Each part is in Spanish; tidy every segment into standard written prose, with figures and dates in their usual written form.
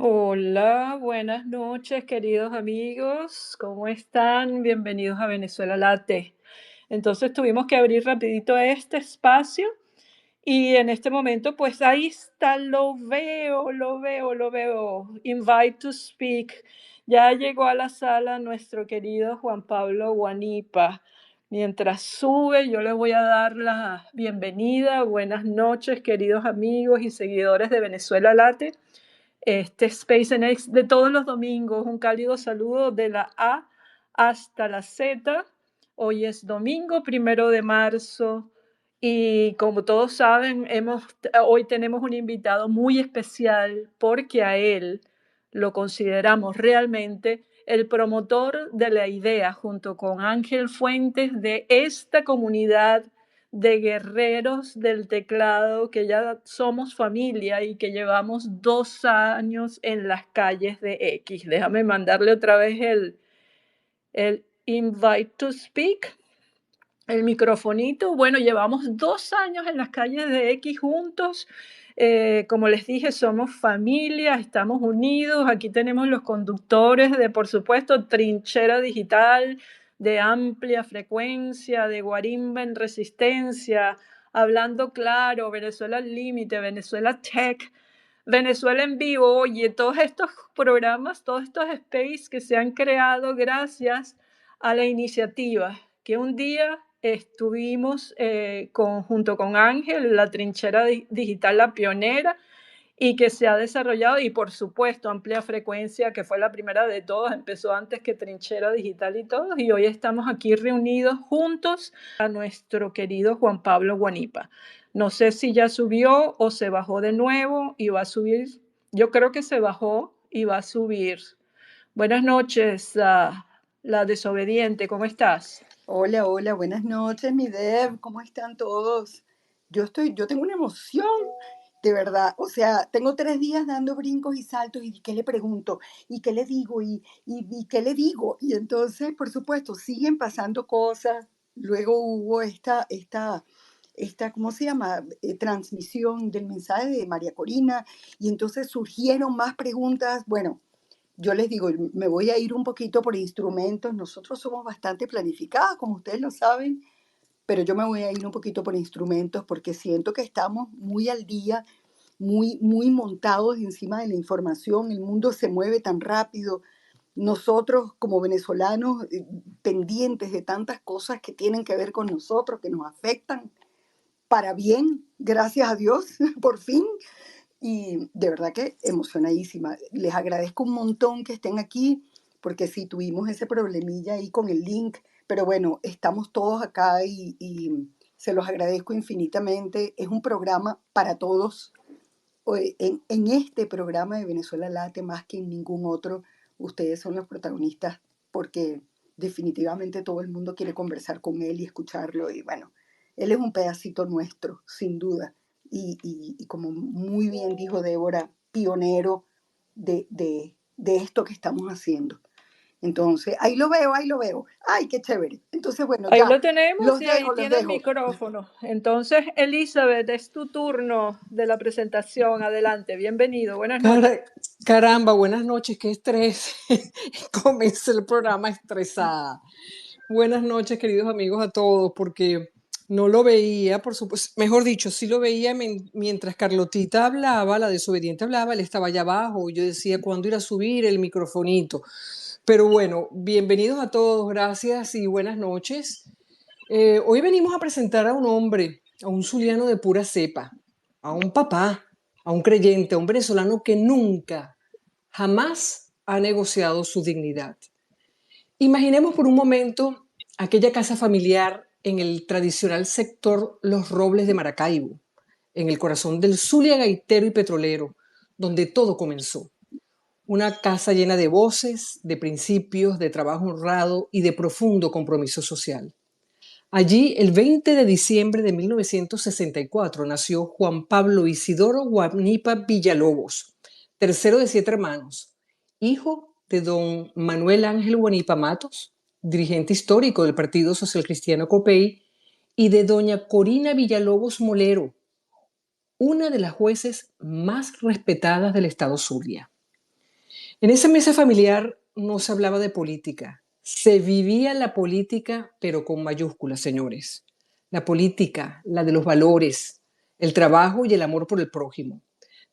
Hola, buenas noches, queridos amigos. ¿Cómo están? Bienvenidos a Venezuela Late. Entonces tuvimos que abrir rapidito este espacio y en este momento, pues ahí está, lo veo. Invite to speak. Ya llegó a la sala nuestro querido Juan Pablo Guanipa. Mientras sube, yo les voy a dar la bienvenida. Buenas noches, queridos amigos y seguidores de Venezuela Late. Este Space NX de todos los domingos, un cálido saludo de la A hasta la Z. Hoy es domingo, 1 de marzo, y como todos saben, hoy tenemos un invitado muy especial porque a él lo consideramos realmente el promotor de la idea, junto con Ángel Fuentes, de esta comunidad de guerreros del teclado, que ya somos familia y que llevamos 2 años en las calles de X. Déjame mandarle otra vez el invite to speak, el microfonito. Bueno, llevamos 2 años en las calles de X juntos. Como les dije, somos familia, estamos unidos. Aquí tenemos los conductores de, por supuesto, Trinchera Digital, de Amplia Frecuencia, de Guarimba en Resistencia, Hablando Claro, Venezuela al Límite, Venezuela Tech, Venezuela en Vivo. Oye, todos estos programas, todos estos space que se han creado gracias a la iniciativa que un día estuvimos junto con Ángel, la trinchera digital, la pionera, y que se ha desarrollado, y por supuesto Amplia Frecuencia, que fue la primera de todas, empezó antes que Trinchera Digital y todos, y hoy estamos aquí reunidos juntos a nuestro querido Juan Pablo Guanipa. No sé si ya subió o se bajó de nuevo y va a subir. Yo creo que se bajó y va a subir. Buenas noches, la desobediente, ¿cómo estás? Hola, hola, buenas noches, mi Deb, ¿cómo están todos? Yo tengo una emoción, de verdad, o sea, tengo 3 días dando brincos y saltos y qué le pregunto, y qué le digo, y qué le digo, y entonces, por supuesto, siguen pasando cosas, luego hubo ¿cómo se llama? Transmisión del mensaje de María Corina, y entonces surgieron más preguntas, bueno. Yo les digo, me voy a ir un poquito por instrumentos. Nosotros somos bastante planificados, como ustedes lo saben, pero yo me voy a ir un poquito por instrumentos porque siento que estamos muy al día, muy montados encima de la información. El mundo se mueve tan rápido. Nosotros como venezolanos, pendientes de tantas cosas que tienen que ver con nosotros, que nos afectan para bien, gracias a Dios, por fin. Y de verdad que emocionadísima. Les agradezco un montón que estén aquí, porque sí tuvimos ese problemilla ahí con el link, pero bueno, estamos todos acá y se los agradezco infinitamente. Es un programa para todos. En este programa de Venezuela Late, más que en ningún otro, ustedes son los protagonistas, porque definitivamente todo el mundo quiere conversar con él y escucharlo. Y bueno, él es un pedacito nuestro, sin duda. Y como muy bien dijo Débora, pionero de esto que estamos haciendo. Entonces, ahí lo veo, ahí lo veo. ¡Ay, qué chévere! Entonces, bueno, Ahí ya, lo tenemos los y ahí dejo, los tiene el dejo. micrófono. Entonces, Elizabeth, es tu turno de la presentación. Adelante, bienvenido, buenas noches. Cara- Caramba, buenas noches, qué estrés. Comencé el programa estresada. Buenas noches, queridos amigos, a todos, porque no lo veía, por supuesto, mejor dicho, sí lo veía mientras Carlotita hablaba, la desobediente hablaba, él estaba allá abajo, y yo decía, ¿cuándo ir a subir el microfonito? Pero bueno, bienvenidos a todos, gracias y buenas noches. Hoy venimos a presentar a un hombre, a un zuliano de pura cepa, a un papá, a un creyente, a un venezolano que nunca, jamás ha negociado su dignidad. Imaginemos por un momento aquella casa familiar en el tradicional sector Los Robles de Maracaibo, en el corazón del Zulia gaitero y petrolero, donde todo comenzó. Una casa llena de voces, de principios, de trabajo honrado y de profundo compromiso social. Allí, el 20 de diciembre de 1964, nació Juan Pablo Isidoro Guanipa Villalobos, tercero de 7 hermanos, hijo de don Manuel Ángel Guanipa Matos, dirigente histórico del Partido Social Cristiano Copey, y de doña Corina Villalobos Molero, una de las jueces más respetadas del estado Zulia. En esa mesa familiar no se hablaba de política, se vivía la política, pero con mayúsculas, señores. La política, la de los valores, el trabajo y el amor por el prójimo.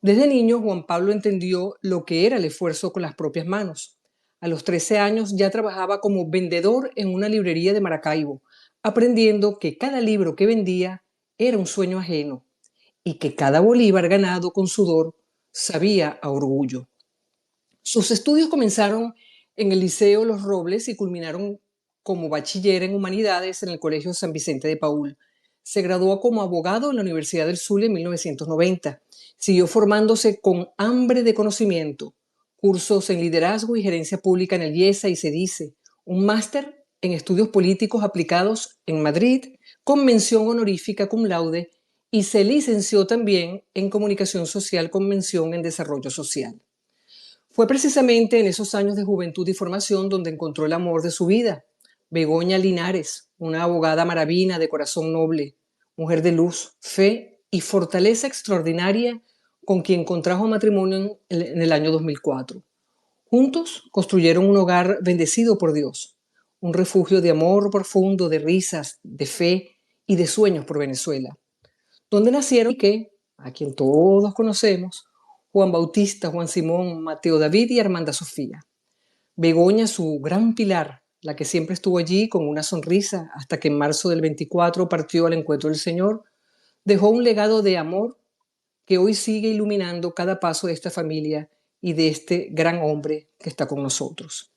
Desde niño, Juan Pablo entendió lo que era el esfuerzo con las propias manos. A los 13 años ya trabajaba como vendedor en una librería de Maracaibo, aprendiendo que cada libro que vendía era un sueño ajeno y que cada bolívar ganado con sudor sabía a orgullo. Sus estudios comenzaron en el Liceo Los Robles y culminaron como bachiller en Humanidades en el Colegio San Vicente de Paúl. Se graduó como abogado en la Universidad del Zulia en 1990. Siguió formándose con hambre de conocimiento, cursos en liderazgo y gerencia pública en el IESA y CEDICE, un máster en estudios políticos aplicados en Madrid, con mención honorífica cum laude, y se licenció también en comunicación social con mención en desarrollo social. Fue precisamente en esos años de juventud y formación donde encontró el amor de su vida. Begoña Linares, una abogada maravina de corazón noble, mujer de luz, fe y fortaleza extraordinaria, con quien contrajo matrimonio en el año 2004. Juntos construyeron un hogar bendecido por Dios, un refugio de amor profundo, de risas, de fe y de sueños por Venezuela, donde nacieron que, a quien todos conocemos, Juan Bautista, Juan Simón, Mateo David y Armanda Sofía. Begoña, su gran pilar, la que siempre estuvo allí con una sonrisa hasta que en marzo del 24 partió al encuentro del Señor, dejó un legado de amor que hoy sigue iluminando cada paso de esta familia y de este gran hombre que está con nosotros.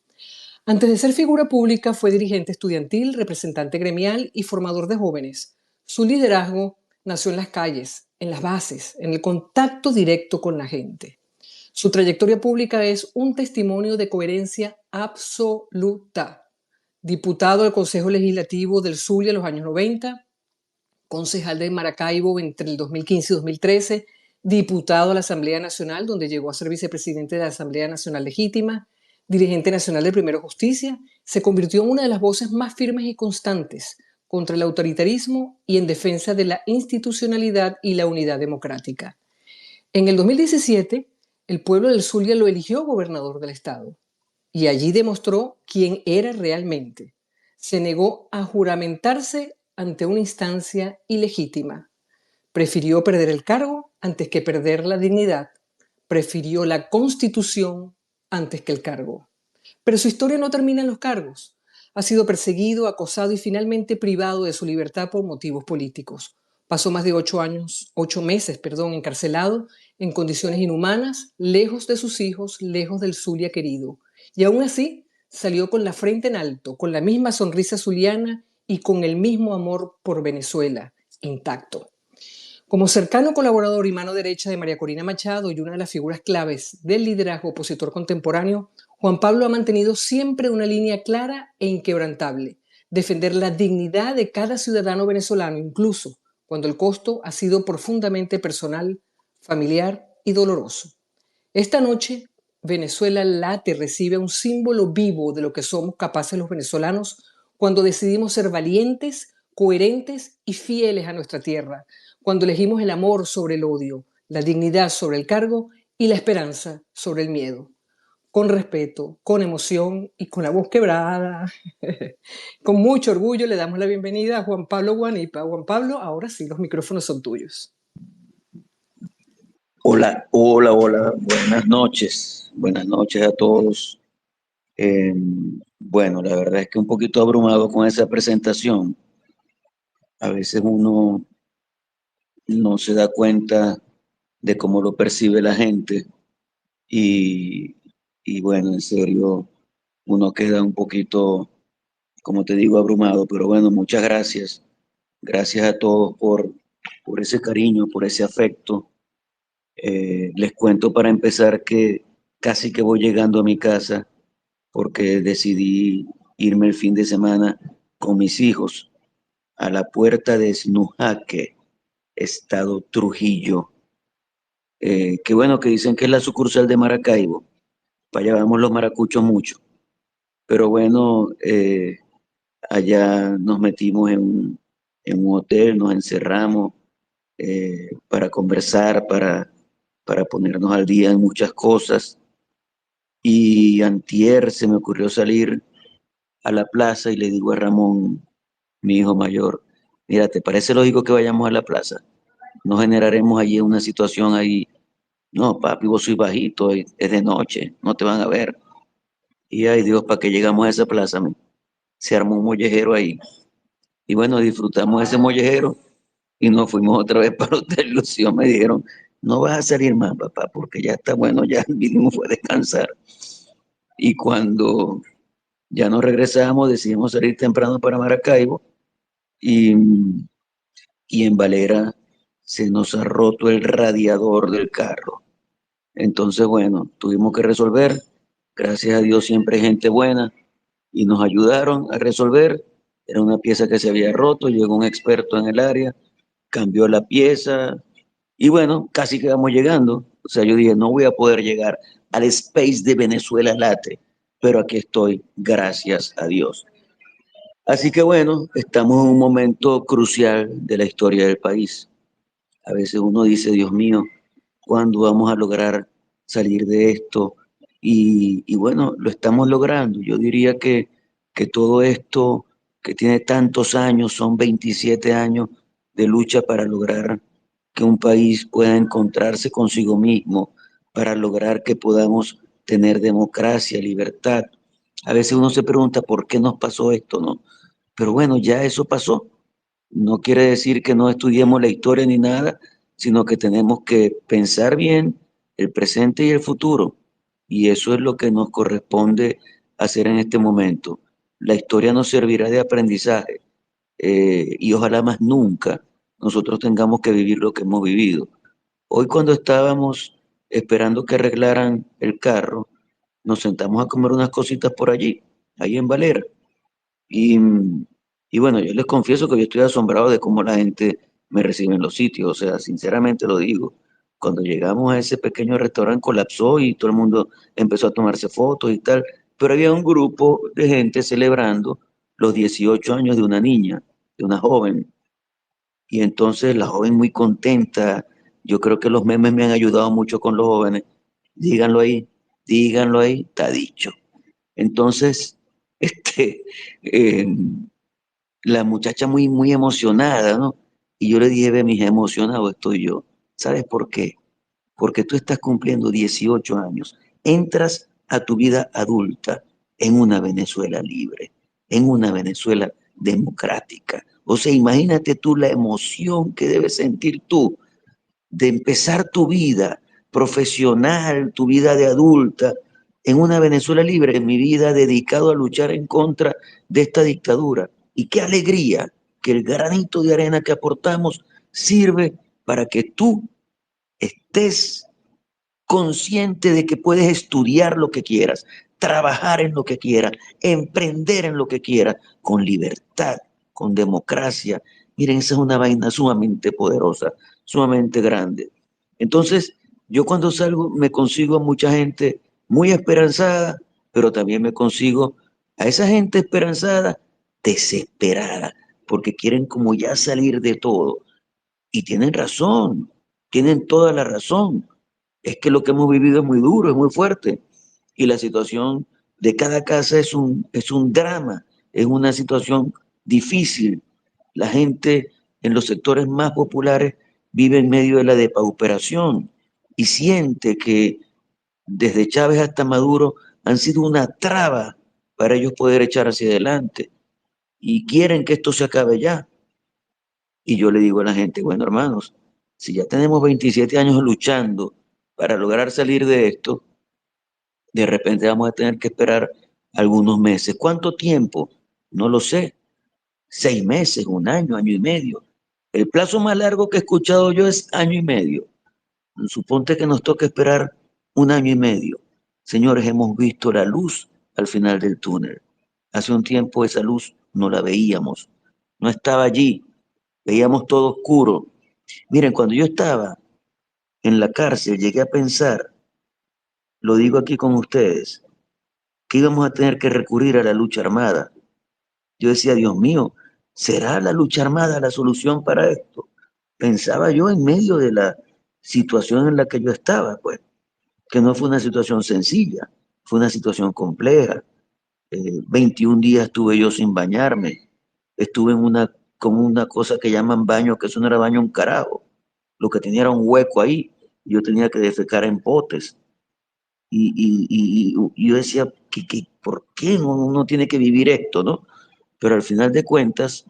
Antes de ser figura pública, fue dirigente estudiantil, representante gremial y formador de jóvenes. Su liderazgo nació en las calles, en las bases, en el contacto directo con la gente. Su trayectoria pública es un testimonio de coherencia absoluta. Diputado del Consejo Legislativo del Zulia en los años 90, concejal de Maracaibo entre el 2015 y 2013, diputado a la Asamblea Nacional, donde llegó a ser vicepresidente de la Asamblea Nacional Legítima, dirigente nacional de Primero Justicia, se convirtió en una de las voces más firmes y constantes contra el autoritarismo y en defensa de la institucionalidad y la unidad democrática. En el 2017, el pueblo del Zulia lo eligió gobernador del estado y allí demostró quién era realmente. Se negó a juramentarse ante una instancia ilegítima. Prefirió perder el cargo antes que perder la dignidad. Prefirió la Constitución antes que el cargo. Pero su historia no termina en los cargos. Ha sido perseguido, acosado y finalmente privado de su libertad por motivos políticos. Pasó más de 8 meses, encarcelado en condiciones inhumanas, lejos de sus hijos, lejos del Zulia querido. Y aún así salió con la frente en alto, con la misma sonrisa zuliana y con el mismo amor por Venezuela, intacto. Como cercano colaborador y mano derecha de María Corina Machado y una de las figuras claves del liderazgo opositor contemporáneo, Juan Pablo ha mantenido siempre una línea clara e inquebrantable: defender la dignidad de cada ciudadano venezolano, incluso cuando el costo ha sido profundamente personal, familiar y doloroso. Esta noche, Venezuela late, recibe un símbolo vivo de lo que somos capaces los venezolanos cuando decidimos ser valientes, coherentes y fieles a nuestra tierra, cuando elegimos el amor sobre el odio, la dignidad sobre el cargo y la esperanza sobre el miedo. Con respeto, con emoción y con la voz quebrada, con mucho orgullo le damos la bienvenida a Juan Pablo Guanipa. Juan Pablo, ahora sí, los micrófonos son tuyos. Hola, hola, hola, buenas noches a todos. Bueno, la verdad es que un poquito abrumado con esa presentación. A veces uno no se da cuenta de cómo lo percibe la gente y, y bueno, en serio, uno queda un poquito, como te digo, abrumado, pero bueno, muchas gracias. Gracias a todos por ese cariño, por ese afecto. Les cuento para empezar que casi que voy llegando a mi casa porque decidí irme el fin de semana con mis hijos a la puerta de Snujaque, estado Trujillo. Qué bueno que dicen que es la sucursal de Maracaibo. Para allá vamos los maracuchos mucho. Pero bueno, allá nos metimos en un hotel, nos encerramos para conversar, para ponernos al día en muchas cosas. Y antier se me ocurrió salir a la plaza y le digo a Ramón, mi hijo mayor, mira, ¿te parece lógico que vayamos a la plaza? No generaremos allí una situación ahí. No, papi, vos soy bajito, es de noche, no te van a ver. Y ay Dios, ¿para qué llegamos a esa plaza? Se armó un mollejero ahí. Y bueno, disfrutamos ese mollejero y nos fuimos otra vez para el Hotel Ilusión. Me dijeron, no vas a salir más, papá, porque ya está bueno, ya vinimos fue a descansar. Y cuando ya nos regresamos, decidimos salir temprano para Maracaibo y, y en Valera se nos ha roto el radiador del carro. Entonces, bueno, tuvimos que resolver. Gracias a Dios siempre hay gente buena y nos ayudaron a resolver. Era una pieza que se había roto, llegó un experto en el área, cambió la pieza y bueno, casi que vamos llegando. O sea, yo dije, no voy a poder llegar al Space de Venezuela Late, pero aquí estoy, gracias a Dios. Así que bueno, estamos en un momento crucial de la historia del país. A veces uno dice, Dios mío, ¿cuándo vamos a lograr salir de esto? Y bueno, lo estamos logrando. Yo diría que todo esto que tiene tantos años, son 27 años de lucha para lograr que un país pueda encontrarse consigo mismo, para lograr que podamos tener democracia, libertad. A veces uno se pregunta por qué nos pasó esto, ¿no? Pero bueno, ya eso pasó. No quiere decir que no estudiemos la historia ni nada, sino que tenemos que pensar bien el presente y el futuro. Y eso es lo que nos corresponde hacer en este momento. La historia nos servirá de aprendizaje y ojalá más nunca nosotros tengamos que vivir lo que hemos vivido. Hoy cuando estábamos esperando que arreglaran el carro, nos sentamos a comer unas cositas por allí, ahí en Valera. Y, y bueno, yo les confieso que yo estoy asombrado de cómo la gente me recibe en los sitios, o sea, sinceramente lo digo. Cuando llegamos a ese pequeño restaurante colapsó y todo el mundo empezó a tomarse fotos y tal, pero había un grupo de gente celebrando los 18 años de una niña, de una joven, y entonces la joven muy contenta. Yo creo que los memes me han ayudado mucho con los jóvenes. Díganlo díganlo ahí, está dicho. Entonces, este, eh, la muchacha muy emocionada, ¿no? Y yo le dije, ve, mija, emocionado estoy yo. ¿Sabes por qué? Porque tú estás cumpliendo 18 años. Entras a tu vida adulta en una Venezuela libre, en una Venezuela democrática. O sea, imagínate tú la emoción que debes sentir tú de empezar tu vida profesional, tu vida de adulta, en una Venezuela libre, en mi vida dedicado a luchar en contra de esta dictadura. Y qué alegría que el granito de arena que aportamos sirve para que tú estés consciente de que puedes estudiar lo que quieras, trabajar en lo que quieras, emprender en lo que quieras, con libertad, con democracia. Miren, esa es una vaina sumamente poderosa, sumamente grande. Entonces, yo cuando salgo me consigo a mucha gente muy esperanzada, pero también me consigo a esa gente esperanzada desesperada, porque quieren como ya salir de todo. Y tienen razón, tienen toda la razón. Es que lo que hemos vivido es muy duro, es muy fuerte. Y la situación de cada casa es un drama, es una situación difícil. La gente en los sectores más populares vive en medio de la depauperación y siente que desde Chávez hasta Maduro han sido una traba para ellos poder echar hacia adelante y quieren que esto se acabe ya. Y yo le digo a la gente, bueno, hermanos, si ya tenemos 27 años luchando para lograr salir de esto, de repente vamos a tener que esperar algunos meses. ¿Cuánto tiempo? No lo sé. 6 meses, un año, año y medio. El plazo más largo que he escuchado yo es año y medio. Suponte que nos toca esperar un año y medio. Señores, hemos visto la luz al final del túnel. Hace un tiempo esa luz no la veíamos. No estaba allí. Veíamos todo oscuro. Miren, cuando yo estaba en la cárcel, llegué a pensar, lo digo aquí con ustedes, que íbamos a tener que recurrir a la lucha armada. Yo decía, Dios mío, ¿será la lucha armada la solución para esto? Pensaba yo en medio de la situación en la que yo estaba, pues, que no fue una situación sencilla, fue una situación compleja. 21 días estuve yo sin bañarme. Estuve como una cosa que llaman baño, que eso no era baño un carajo. Lo que tenía era un hueco ahí. Yo tenía que defecar en potes. Y yo decía, ¿por qué uno tiene que vivir esto, no? Pero al final de cuentas,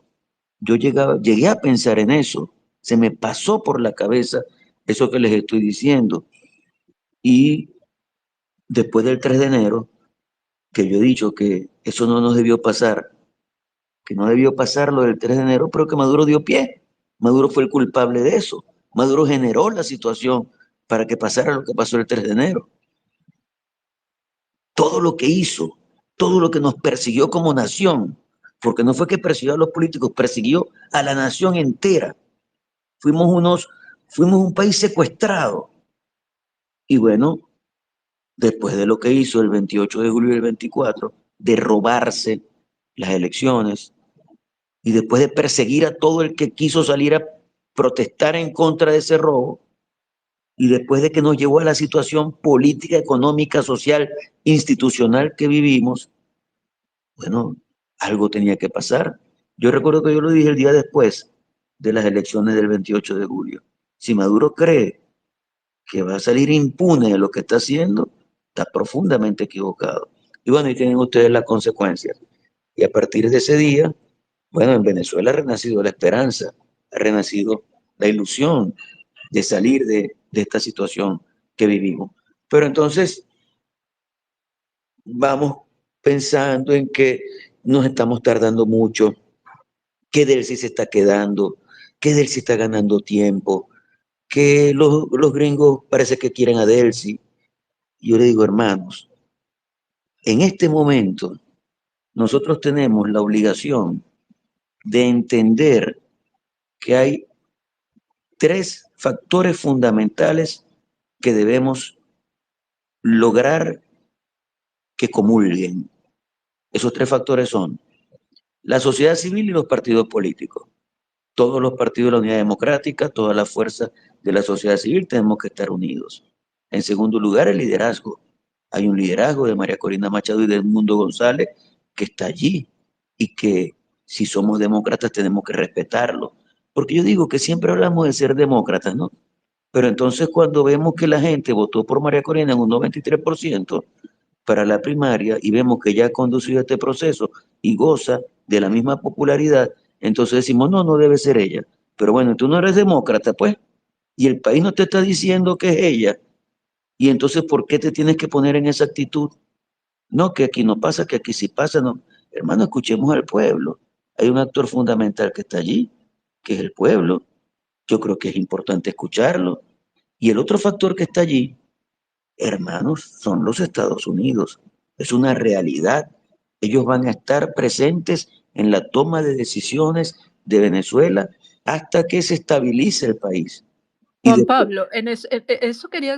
llegué a pensar en eso. Se me pasó por la cabeza eso que les estoy diciendo. Y después del 3 de enero, que yo he dicho que eso no nos debió pasar, que no debió pasar lo del 3 de enero, pero que Maduro dio pie. Maduro fue el culpable de eso. Maduro generó la situación para que pasara lo que pasó el 3 de enero. Todo lo que hizo, todo lo que nos persiguió como nación, porque no fue que persiguió a los políticos, persiguió a la nación entera. Fuimos un país secuestrado. Y bueno, después de lo que hizo el 28 de julio y el 24, de robarse las elecciones, y después de perseguir a todo el que quiso salir a protestar en contra de ese robo, y después de que nos llevó a la situación política, económica, social, institucional que vivimos, bueno, algo tenía que pasar. Yo recuerdo que yo lo dije el día después de las elecciones del 28 de julio. Si Maduro cree que va a salir impune de lo que está haciendo, está profundamente equivocado. Y bueno, ahí tienen ustedes las consecuencias. Y a partir de ese día, bueno, en Venezuela ha renacido la esperanza, ha renacido la ilusión de salir de esta situación que vivimos. Pero entonces vamos pensando en que nos estamos tardando mucho, que Delcy se está quedando, que Delcy está ganando tiempo, que los gringos parece que quieren a Delcy. Yo le digo, hermanos, en este momento nosotros tenemos la obligación de entender que hay tres factores fundamentales que debemos lograr que comulguen. Esos tres factores son la sociedad civil y los partidos políticos. Todos los partidos de la Unidad Democrática, todas las fuerzas de la sociedad civil tenemos que estar unidos. En segundo lugar, el liderazgo. Hay un liderazgo de María Corina Machado y de Edmundo González que está allí y que si somos demócratas tenemos que respetarlo. Porque yo digo que siempre hablamos de ser demócratas, ¿no? Pero entonces cuando vemos que la gente votó por María Corina en un 93% para la primaria y vemos que ya ha conducido este proceso y goza de la misma popularidad, entonces decimos, no, no debe ser ella. Pero bueno, tú no eres demócrata, pues, y el país no te está diciendo que es ella, y entonces, ¿por qué te tienes que poner en esa actitud? No, que aquí no pasa, que aquí sí pasa, no. Hermano, escuchemos al pueblo. Hay un actor fundamental que está allí, que es el pueblo. Yo creo que es importante escucharlo. Y el otro factor que está allí, hermanos, son los Estados Unidos. Es una realidad. Ellos van a estar presentes en la toma de decisiones de Venezuela hasta que se estabilice el país. Y Juan después, Pablo, eso quería,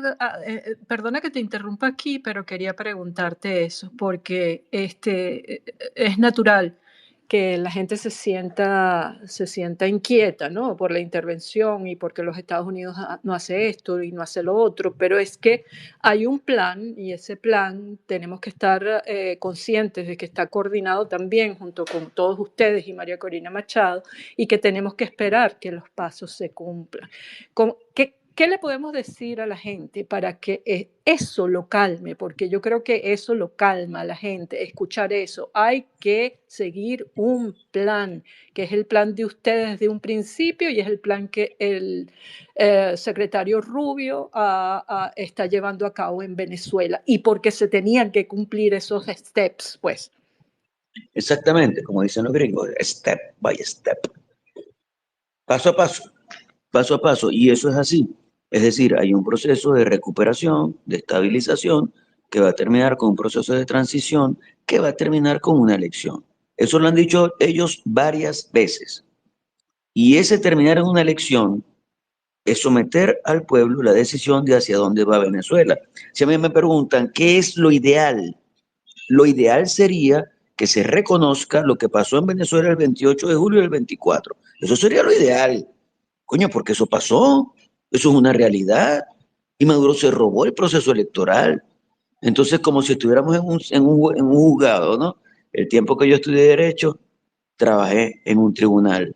perdona que te interrumpa aquí, pero quería preguntarte eso, porque es natural que la gente se sienta inquieta, ¿no? Por la intervención y porque los Estados Unidos no hace esto y no hace lo otro, pero es que hay un plan y ese plan tenemos que estar conscientes de que está coordinado también junto con todos ustedes y María Corina Machado y que tenemos que esperar que los pasos se cumplan. ¿Qué le podemos decir a la gente para que eso lo calme? Porque yo creo que eso lo calma a la gente, escuchar eso. Hay que seguir un plan, que es el plan de ustedes desde un principio y es el plan que el secretario Rubio está llevando a cabo en Venezuela y porque se tenían que cumplir esos steps, pues. exactamente, como dicen los gringos, step by step, paso a paso, paso a paso, y eso es así. Es decir, hay un proceso de recuperación, de estabilización, que va a terminar con un proceso de transición, que va a terminar con una elección. Eso lo han dicho ellos varias veces. Y ese terminar en una elección es someter al pueblo la decisión de hacia dónde va Venezuela. Si a mí me preguntan, ¿qué es lo ideal? Lo ideal sería que se reconozca lo que pasó en Venezuela el 28 de julio del 24. Eso sería lo ideal. Coño, porque eso pasó. Eso es una realidad. Y Maduro se robó el proceso electoral. Entonces, como si estuviéramos en un juzgado, ¿no? El tiempo que yo estudié Derecho, trabajé en un tribunal.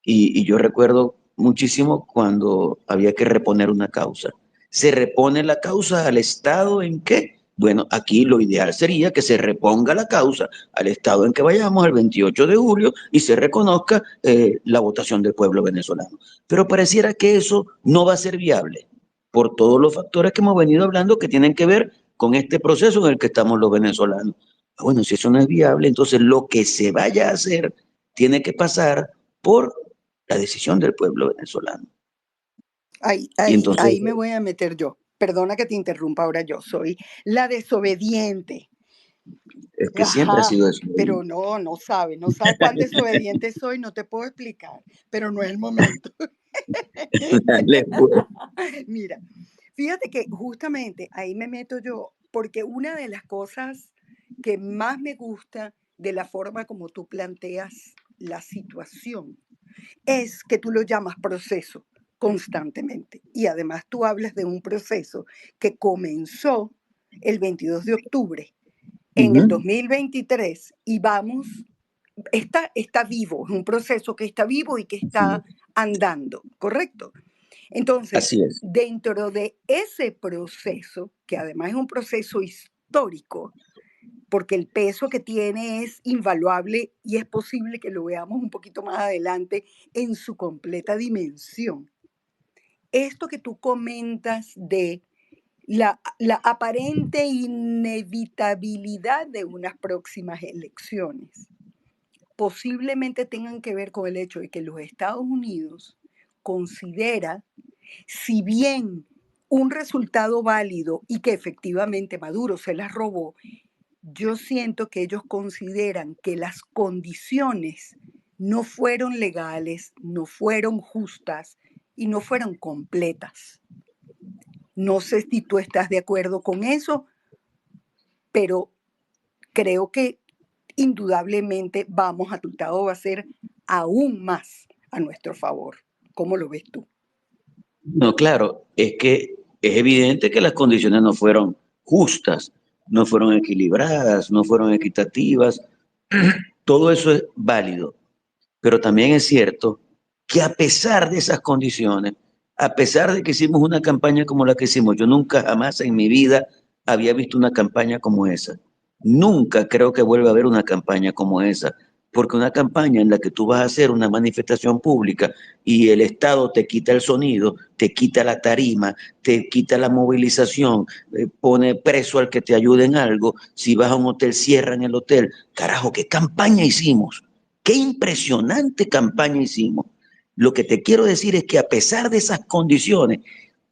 Y yo recuerdo muchísimo cuando había que reponer una causa. ¿Se repone la causa al Estado en qué? Bueno, aquí lo ideal sería que se reponga la causa al Estado en que vayamos el 28 de julio y se reconozca la votación del pueblo venezolano. Pero pareciera que eso no va a ser viable por todos los factores que hemos venido hablando que tienen que ver con este proceso en el que estamos los venezolanos. Bueno, si eso no es viable, entonces lo que se vaya a hacer tiene que pasar por la decisión del pueblo venezolano. Ahí, Y ahí, entonces, ahí me voy a meter yo. Perdona que te interrumpa, ahora yo soy la desobediente. es que siempre ha Ajá, sido eso. pero no sabe, no sabe cuán desobediente soy, no te puedo explicar, pero no es el momento. Dale, pues. Mira, fíjate que justamente ahí me meto yo, porque una de las cosas que más me gusta de la forma como tú planteas la situación es que tú lo llamas proceso constantemente. Y además tú hablas de un proceso que comenzó el 22 de octubre en el Ujú. 2023 y vamos, está vivo, es un proceso que está vivo y que Así está es. andando, ¿correcto? Entonces, Así es. dentro de ese proceso, que además es un proceso histórico, porque el peso que tiene es invaluable y es posible que lo veamos un poquito más adelante en su completa dimensión. Esto que tú comentas de la aparente inevitabilidad de unas próximas elecciones posiblemente tengan que ver con el hecho de que los Estados Unidos considera, si bien un resultado válido y que efectivamente Maduro se las robó, yo siento que ellos consideran que las condiciones no fueron legales, no fueron justas y no fueron completas. No sé si tú estás de acuerdo con eso, pero creo que indudablemente el resultado va a ser aún más a nuestro favor. ¿Cómo lo ves tú? No, claro, es que es evidente que las condiciones no fueron justas, no fueron equilibradas, no fueron equitativas. Todo eso es válido, pero también es cierto que a pesar de esas condiciones, a pesar de que hicimos una campaña como la que hicimos, yo nunca jamás en mi vida había visto una campaña como esa. Nunca creo que vuelva a haber una campaña como esa, porque una campaña en la que tú vas a hacer una manifestación pública y el Estado te quita el sonido, te quita la tarima, te quita la movilización, pone preso al que te ayude en algo, si vas a un hotel cierran el hotel. Carajo, ¿qué campaña hicimos? Qué impresionante campaña hicimos. Lo que te quiero decir es que a pesar de esas condiciones,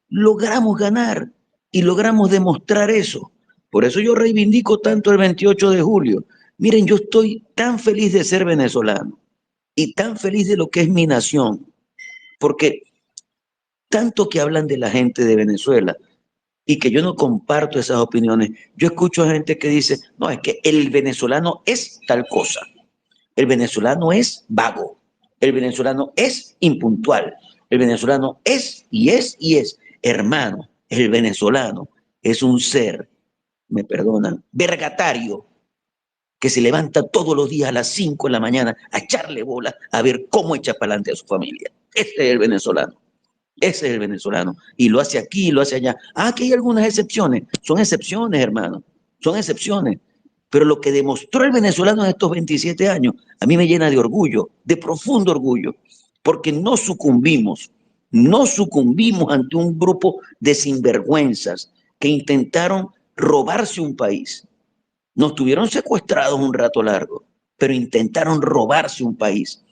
logramos ganar y logramos demostrar eso. Por eso yo reivindico tanto el 28 de julio. Miren, yo estoy tan feliz de ser venezolano y tan feliz de lo que es mi nación, porque tanto que hablan de la gente de Venezuela y que yo no comparto esas opiniones, yo escucho a gente que dice, no, es que el venezolano es tal cosa. El venezolano es vago, el venezolano es impuntual, el venezolano es y es y es. Hermano, el venezolano es un ser, me perdonan, vergatario, que se levanta todos los días a las 5 de la mañana a echarle bola, a ver cómo echa para adelante a su familia. Ese es el venezolano. Ese es el venezolano. Y lo hace aquí, lo hace allá. Ah, que hay algunas excepciones. Son excepciones, hermano. Son excepciones. Pero lo que demostró el venezolano en estos 27 años, a mí me llena de orgullo, de profundo orgullo, porque no sucumbimos ante un grupo de sinvergüenzas que intentaron robarse un país. Nos tuvieron secuestrados un rato largo, pero intentaron robarse un país.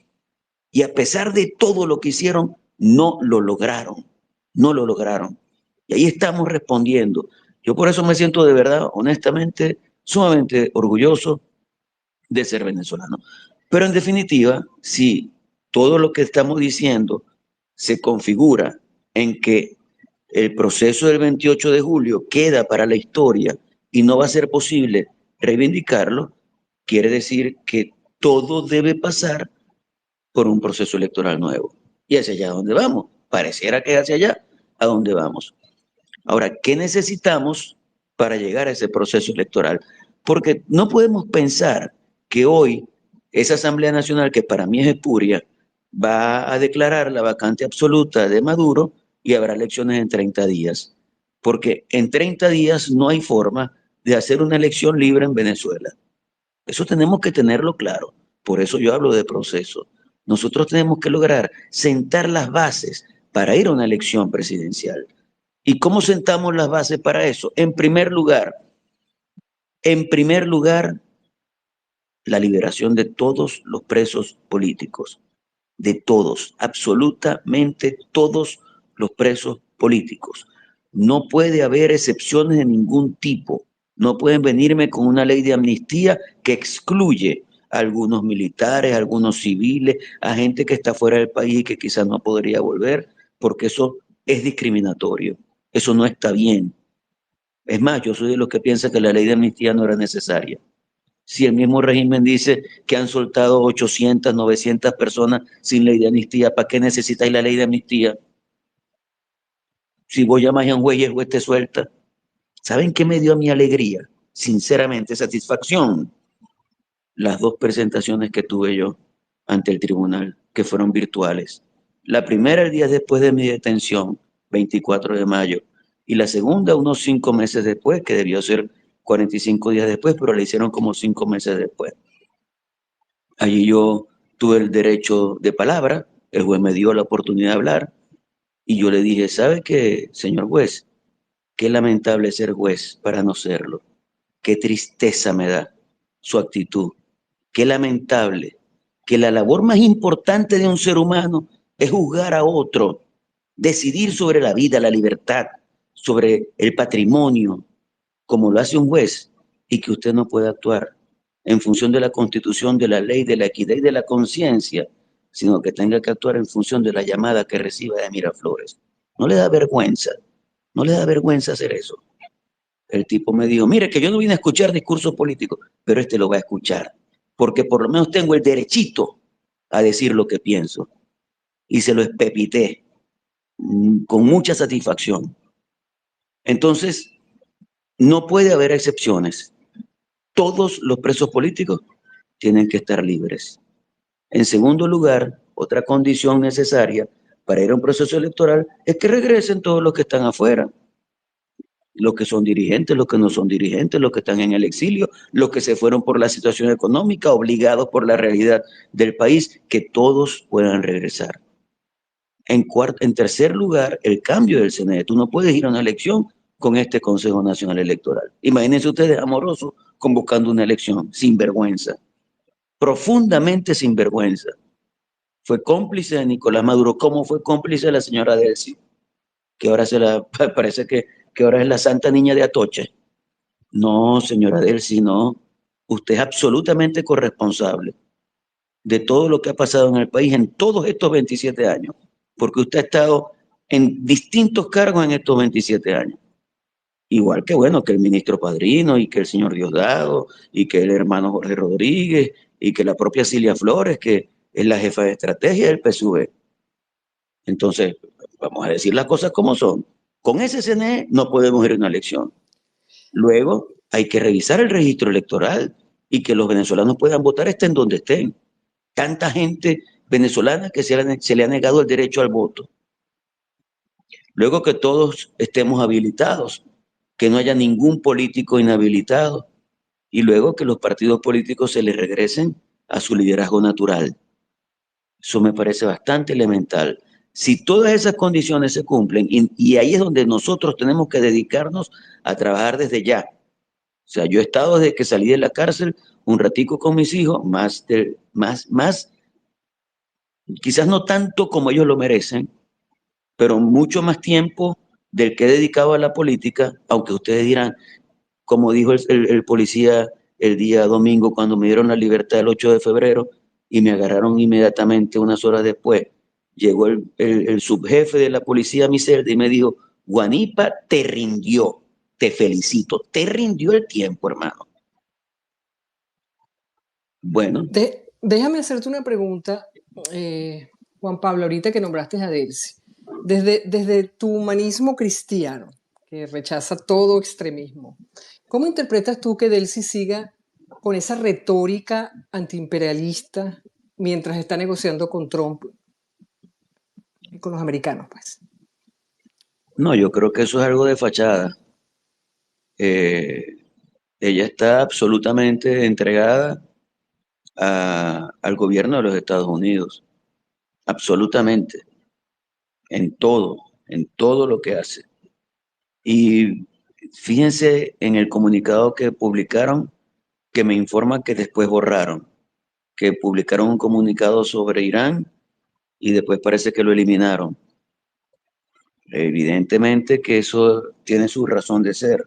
Y a pesar de todo lo que hicieron, no lo lograron, no lo lograron. Y ahí estamos respondiendo. Yo por eso me siento de verdad, honestamente, sumamente orgulloso de ser venezolano. Pero en definitiva, si todo lo que estamos diciendo se configura en que el proceso del 28 de julio queda para la historia y no va a ser posible reivindicarlo, quiere decir que todo debe pasar por un proceso electoral nuevo. Y hacia allá donde vamos. Pareciera que hacia allá a donde vamos. Ahora, ¿qué necesitamos para llegar a ese proceso electoral. Porque no podemos pensar que hoy esa Asamblea Nacional, que para mí es espuria, va a declarar la vacante absoluta de Maduro y habrá elecciones en 30 días. Porque en 30 días no hay forma de hacer una elección libre en Venezuela. Eso tenemos que tenerlo claro. Por eso yo hablo de proceso. Nosotros tenemos que lograr sentar las bases para ir a una elección presidencial. ¿Y cómo sentamos las bases para eso? En primer lugar, la liberación de todos los presos políticos, de todos, absolutamente todos los presos políticos. No puede haber excepciones de ningún tipo. No pueden venirme con una ley de amnistía que excluye a algunos militares, a algunos civiles, a gente que está fuera del país y que quizás no podría volver, porque eso es discriminatorio. Eso no está bien. Es más, yo soy de los que piensa que la ley de amnistía no era necesaria. Si el mismo régimen dice que han soltado 800, 900 personas sin ley de amnistía, ¿para qué necesitáis la ley de amnistía? Si vos llamas a un juez y el juez te suelta. ¿Saben qué me dio a mi alegría? Sinceramente, satisfacción. Las dos presentaciones que tuve yo ante el tribunal, que fueron virtuales. La primera el día después de mi detención, 24 de mayo, y la segunda unos 5 meses después, que debió ser 45 días después, pero la hicieron como 5 meses después. Allí yo tuve el derecho de palabra, el juez me dio la oportunidad de hablar y yo le dije, ¿sabe qué, señor juez? Qué lamentable ser juez para no serlo. Qué tristeza me da su actitud. Qué lamentable que la labor más importante de un ser humano es juzgar a otro, decidir sobre la vida, la libertad, sobre el patrimonio, como lo hace un juez, y que usted no puede actuar en función de la Constitución, de la ley, de la equidad y de la conciencia, sino que tenga que actuar en función de la llamada que reciba de Miraflores. No le da vergüenza, no le da vergüenza hacer eso. El tipo me dijo, mire que yo no vine a escuchar discursos políticos, pero este lo va a escuchar, porque por lo menos tengo el derechito a decir lo que pienso. Y se lo espepité con mucha satisfacción. Entonces, no puede haber excepciones. Todos los presos políticos tienen que estar libres. En segundo lugar, otra condición necesaria para ir a un proceso electoral es que regresen todos los que están afuera, los que son dirigentes, los que no son dirigentes, los que están en el exilio, los que se fueron por la situación económica, obligados por la realidad del país, que todos puedan regresar. En tercer lugar, el cambio del CNE. Tú no puedes ir a una elección con este Consejo Nacional Electoral. Imagínense ustedes amorosos convocando una elección, sin vergüenza, profundamente sin vergüenza. Fue cómplice de Nicolás Maduro, como fue cómplice de la señora Delcy, que ahora parece que ahora es la santa niña de Atoche. No, señora Delcy, no. Usted es absolutamente corresponsable de todo lo que ha pasado en el país en todos estos 27 años, porque usted ha estado en distintos cargos en estos 27 años. Igual que, bueno, que el ministro Padrino y que el señor Diosdado y que el hermano Jorge Rodríguez y que la propia Cilia Flores, que es la jefa de estrategia del PSUV. Entonces, vamos a decir las cosas como son. Con ese CNE no podemos ir a una elección. Luego, hay que revisar el registro electoral y que los venezolanos puedan votar estén donde estén. Tanta gente venezolana que se le ha negado el derecho al voto. Luego que todos estemos habilitados, que no haya ningún político inhabilitado y luego que los partidos políticos se les regresen a su liderazgo natural. Eso me parece bastante elemental. Si todas esas condiciones se cumplen, y ahí es donde nosotros tenemos que dedicarnos a trabajar desde ya. O sea, yo he estado desde que salí de la cárcel un ratico con mis hijos, quizás no tanto como ellos lo merecen, pero mucho más tiempo del que he dedicado a la política, aunque ustedes dirán, como dijo el policía el día domingo cuando me dieron la libertad el 8 de febrero y me agarraron inmediatamente unas horas después, llegó el subjefe de la policía a mi celda y me dijo, Guanipa, te rindió, te felicito, te rindió el tiempo, hermano. Bueno. Déjame hacerte una pregunta, Juan Pablo, ahorita que nombraste a Delcy. Desde tu humanismo cristiano, que rechaza todo extremismo. ¿Cómo interpretas tú que Delcy siga con esa retórica antiimperialista mientras está negociando con Trump y con los americanos, pues? No, yo creo que eso es algo de fachada. Eh, Ella está absolutamente entregada al gobierno de los Estados Unidos, absolutamente, en todo lo que hace. Y fíjense en el comunicado que publicaron, que me informa que después borraron, que publicaron un comunicado sobre Irán y después parece que lo eliminaron. Evidentemente que eso tiene su razón de ser.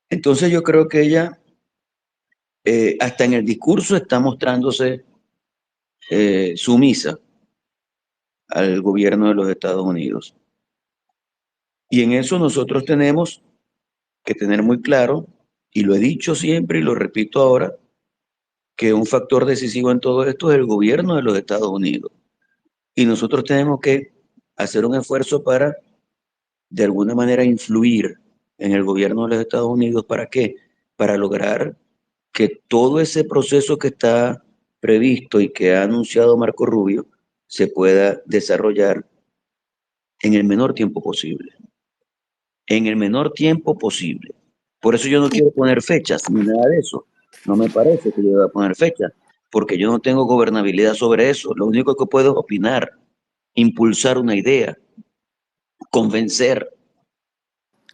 Entonces yo creo que ella, hasta en el discurso, está mostrándose sumisa al gobierno de los Estados Unidos. Y en eso nosotros tenemos que tener muy claro, y lo he dicho siempre y lo repito ahora, que un factor decisivo en todo esto es el gobierno de los Estados Unidos. Y nosotros tenemos que hacer un esfuerzo para, de alguna manera, influir en el gobierno de los Estados Unidos. ¿Para qué? Para lograr que todo ese proceso que está previsto y que ha anunciado Marco Rubio se pueda desarrollar en el menor tiempo posible. En el menor tiempo posible. Por eso yo no quiero poner fechas ni nada de eso. No me parece que yo deba poner fechas, porque yo no tengo gobernabilidad sobre eso. Lo único que puedo es opinar, impulsar una idea, convencer.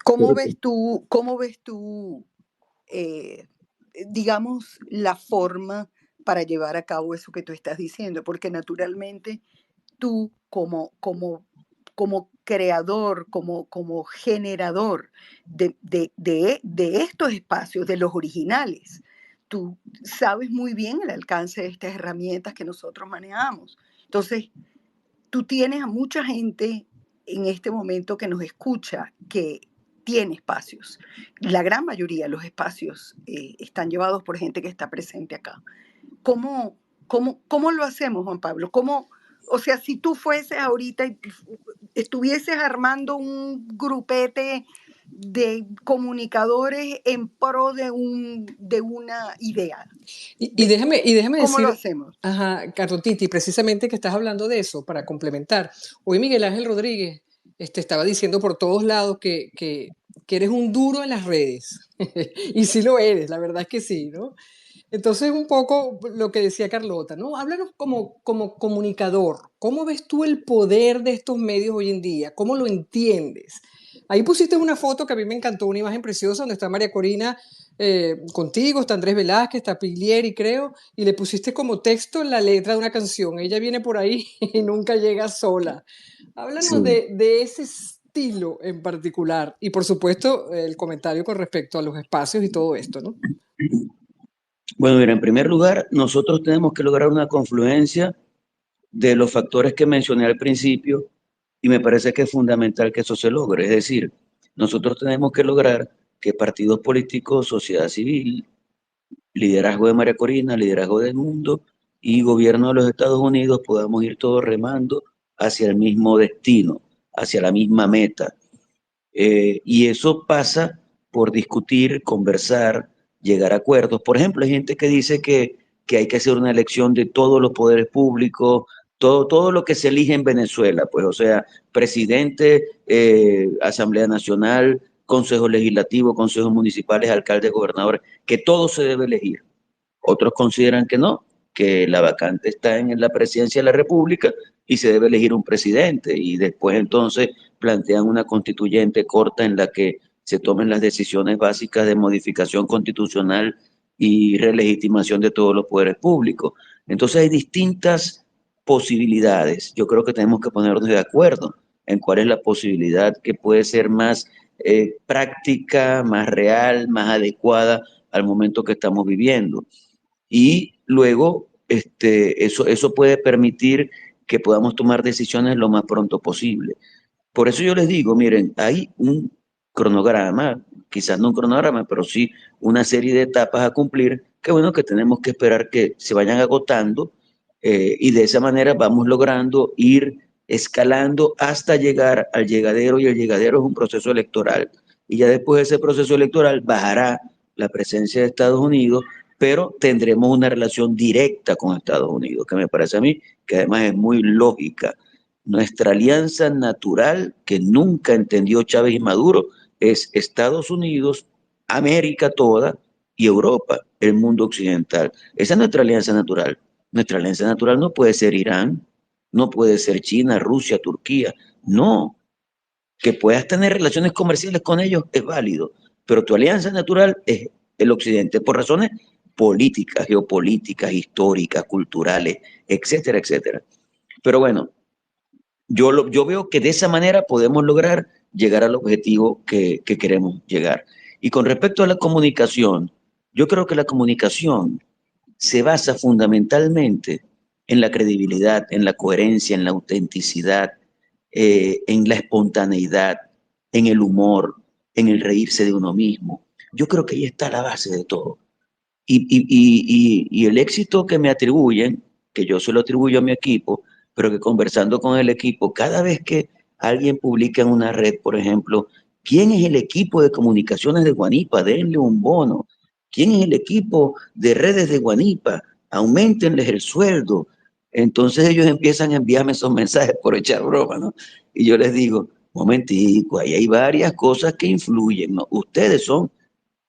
Cómo ves tú, eh, digamos, la forma para llevar a cabo eso que tú estás diciendo? Porque naturalmente tú como creador, como generador de estos espacios, de los originales, tú sabes muy bien el alcance de estas herramientas que nosotros manejamos. Entonces, tú tienes a mucha gente en este momento que nos escucha, que tiene espacios. La gran mayoría de los espacios están llevados por gente que está presente acá. ¿Cómo lo hacemos, Juan Pablo? O sea, si tú fueses ahorita y estuvieses armando un grupete de comunicadores en pro de una idea, Y déjame ¿cómo lo decir, hacemos? ajá, Carlos Titi, precisamente que estás hablando de eso, para complementar. Hoy Miguel Ángel Rodríguez estaba diciendo por todos lados que eres un duro en las redes. Y sí lo eres, la verdad es que sí, ¿no? Entonces, un poco lo que decía Carlota, ¿no? Háblanos como comunicador. ¿Cómo ves tú el poder de estos medios hoy en día? ¿Cómo lo entiendes? Ahí pusiste una foto que a mí me encantó, una imagen preciosa donde está María Corina contigo, está Andrés Velázquez, está Piglieri, creo, y le pusiste como texto la letra de una canción. Ella viene por ahí y nunca llega sola. Háblanos Sí. de ese estilo en particular y, por supuesto, el comentario con respecto a los espacios y todo esto, ¿no? Bueno, mira, en primer lugar, nosotros tenemos que lograr una confluencia de los factores que mencioné al principio y me parece que es fundamental que eso se logre. Es decir, nosotros tenemos que lograr que partidos políticos, sociedad civil, liderazgo de María Corina, liderazgo del mundo y gobierno de los Estados Unidos podamos ir todos remando hacia el mismo destino, hacia la misma meta. Y eso pasa por discutir, conversar, llegar a acuerdos. Por ejemplo, hay gente que dice que hay que hacer una elección de todos los poderes públicos, todo lo que se elige en Venezuela, pues, o sea, presidente, Asamblea Nacional, Consejo Legislativo, Consejos Municipales, alcaldes, gobernadores, que todo se debe elegir. Otros consideran que no, que la vacante está en la presidencia de la República y se debe elegir un presidente y después entonces plantean una constituyente corta en la que se tomen las decisiones básicas de modificación constitucional y relegitimación de todos los poderes públicos. Entonces hay distintas posibilidades. Yo creo que tenemos que ponernos de acuerdo en cuál es la posibilidad que puede ser más práctica, más real, más adecuada al momento que estamos viviendo. Y luego eso puede permitir que podamos tomar decisiones lo más pronto posible. Por eso yo les digo, miren, hay un cronograma, quizás no un cronograma, pero sí una serie de etapas a cumplir, que bueno, que tenemos que esperar que se vayan agotando y de esa manera vamos logrando ir escalando hasta llegar al llegadero, y el llegadero es un proceso electoral. Y ya después de ese proceso electoral bajará la presencia de Estados Unidos, pero tendremos una relación directa con Estados Unidos, que me parece a mí que además es muy lógica. Nuestra alianza natural, que nunca entendió Chávez y Maduro, es Estados Unidos, América toda y Europa, el mundo occidental. Esa es nuestra alianza natural. Nuestra alianza natural no puede ser Irán, no puede ser China, Rusia, Turquía. No, que puedas tener relaciones comerciales con ellos es válido, pero tu alianza natural es el occidente por razones políticas, geopolíticas, históricas, culturales, etcétera, etcétera. Pero bueno, yo veo que de esa manera podemos lograr llegar al objetivo que queremos llegar. Y con respecto a la comunicación, yo creo que la comunicación se basa fundamentalmente en la credibilidad, en la coherencia, en la autenticidad, en la espontaneidad, en el humor, en el reírse de uno mismo. Yo creo que ahí está la base de todo. Y el éxito que me atribuyen, que yo se lo atribuyo a mi equipo, pero que conversando con el equipo, cada vez que alguien publica en una red, por ejemplo, ¿quién es el equipo de comunicaciones de Guanipa? Denle un bono. ¿Quién es el equipo de redes de Guanipa? Aumentenles el sueldo. Entonces ellos empiezan a enviarme esos mensajes por echar broma, ¿no? Y yo les digo, momentico, ahí hay varias cosas que influyen, ¿no? Ustedes son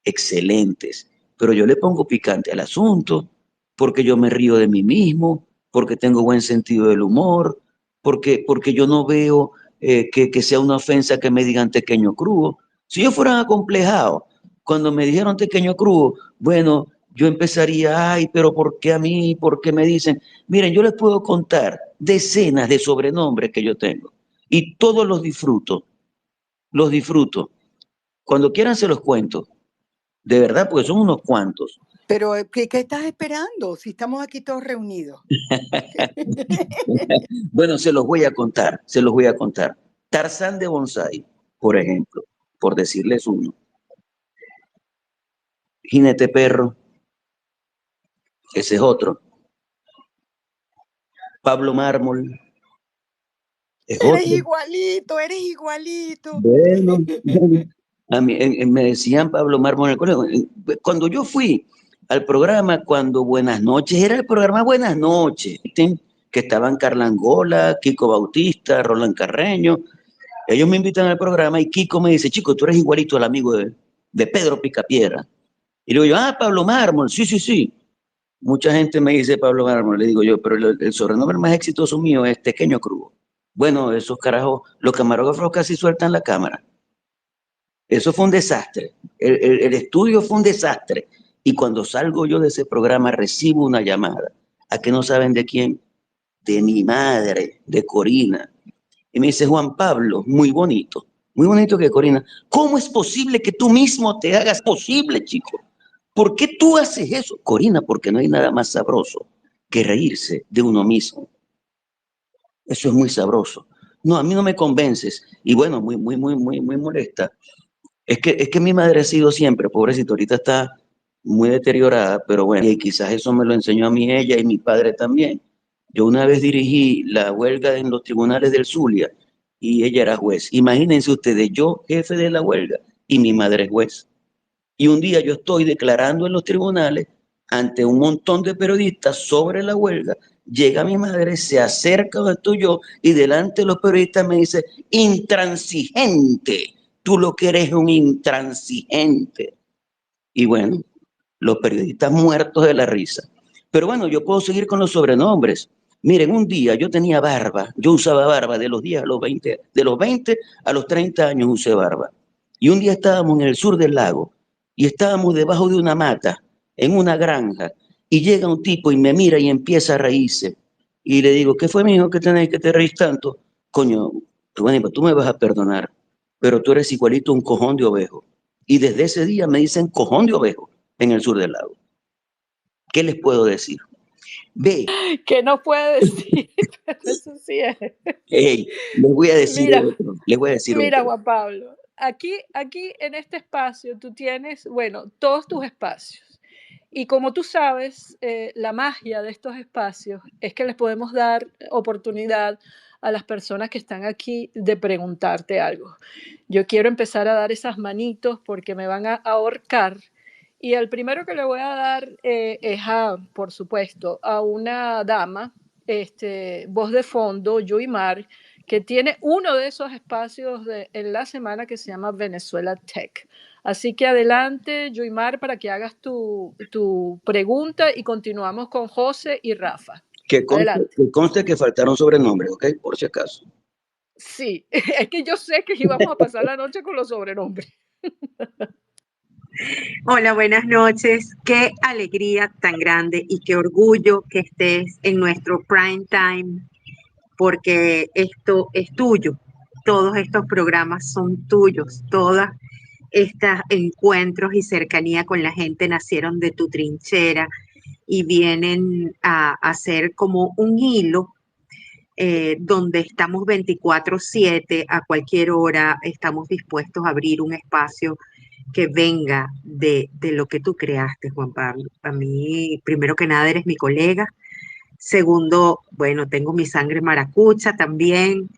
excelentes, pero yo le pongo picante al asunto, porque yo me río de mí mismo, porque tengo buen sentido del humor, porque yo no veo que sea una ofensa que me digan tequeño crudo. Si yo fuera acomplejado, cuando me dijeron tequeño crudo, bueno, yo empezaría, ay, pero ¿por qué a mí? ¿Por qué me dicen? Miren, yo les puedo contar decenas de sobrenombres que yo tengo y todos los disfruto, los disfruto. Cuando quieran se los cuento, de verdad, porque son unos cuantos. Pero, ¿qué estás esperando si estamos aquí todos reunidos? Bueno, se los voy a contar, se los voy a contar. Tarzán de Bonsai, por ejemplo, por decirles uno. Jinete Perro, ese es otro. Pablo Mármol, es Eres otro. igualito, eres igualito. Bueno, a mí, me decían Pablo Mármol en el colegio. Cuando yo fui al programa, cuando Buenas noches, era el programa Buenas noches, que estaban Carla Angola, Kiko Bautista, Roland Carreño. Ellos me invitan al programa y Kiko me dice, chico, tú eres igualito al amigo de Pedro Picapiedra. Y le digo yo, ah, Pablo Mármol, sí, sí, sí. Mucha gente me dice Pablo Mármol, le digo yo, pero el sobrenombre más exitoso mío es Tequeño Crudo. Bueno, esos carajos, los camarógrafos casi sueltan la cámara. Eso fue un desastre. El estudio fue un desastre. Y cuando salgo yo de ese programa recibo una llamada. ¿A qué no saben de quién? De mi madre, de Corina. Y me dice, Juan Pablo, muy bonito que Corina, ¿cómo es posible que tú mismo te hagas posible, chico? ¿Por qué tú haces eso? Corina, porque no hay nada más sabroso que reírse de uno mismo. Eso es muy sabroso. No, a mí no me convences. Y bueno, muy molesta. Es que mi madre ha sido siempre, pobrecito, ahorita está muy deteriorada, pero bueno, y quizás eso me lo enseñó a mí ella y mi padre también. Yo una vez dirigí la huelga en los tribunales del Zulia y ella era juez. Imagínense ustedes, yo jefe de la huelga y mi madre es juez. Y un día yo estoy declarando en los tribunales ante un montón de periodistas sobre la huelga, llega mi madre, se acerca donde estoy yo y delante de los periodistas me dice, intransigente, tú lo que eres un intransigente. Y bueno, los periodistas muertos de la risa. Pero bueno, yo puedo seguir con los sobrenombres. Miren, un día yo tenía barba, yo usaba barba de los 10 a los 20, de los 20 a los 30 años usé barba. Y un día estábamos en el sur del lago y estábamos debajo de una mata, en una granja, y llega un tipo y me mira y empieza a reírse. Y le digo, ¿qué fue, mijo, que tenéis que te reís tanto? Coño, tú me vas a perdonar, pero tú eres igualito a un cojón de ovejo. Y desde ese día me dicen cojón de ovejo en el sur del lago. ¿Qué les puedo decir? Ve, ¿Qué nos puede decir? Pero eso sí es. hey, les voy a decir Mira, otro, les voy a decir mira, otro. Juan Pablo, aquí en este espacio tú tienes, bueno, todos tus espacios. Y como tú sabes, la magia de estos espacios es que les podemos dar oportunidad a las personas que están aquí de preguntarte algo. Yo quiero empezar a dar esas manitos porque me van a ahorcar. Y el primero que le voy a dar es por supuesto, a una dama, voz de fondo, Yuimar, que tiene uno de esos espacios en la semana que se llama Venezuela Tech. Así que adelante, Yuimar, para que hagas tu pregunta y continuamos con José y Rafa. Adelante. Que conste que faltaron sobrenombres, ¿ok? Por si acaso. Sí, es que yo sé que íbamos a pasar la noche con los sobrenombres. Hola, buenas noches. Qué alegría tan grande y qué orgullo que estés en nuestro prime time, porque esto es tuyo. Todos estos programas son tuyos. Todos estos encuentros y cercanía con la gente nacieron de tu trinchera y vienen a hacer como un hilo donde estamos 24/7 a cualquier hora, estamos dispuestos a abrir un espacio que venga de lo que tú creaste, Juan Pablo. A mí, primero que nada, eres mi colega. Segundo, bueno, tengo mi sangre maracucha también.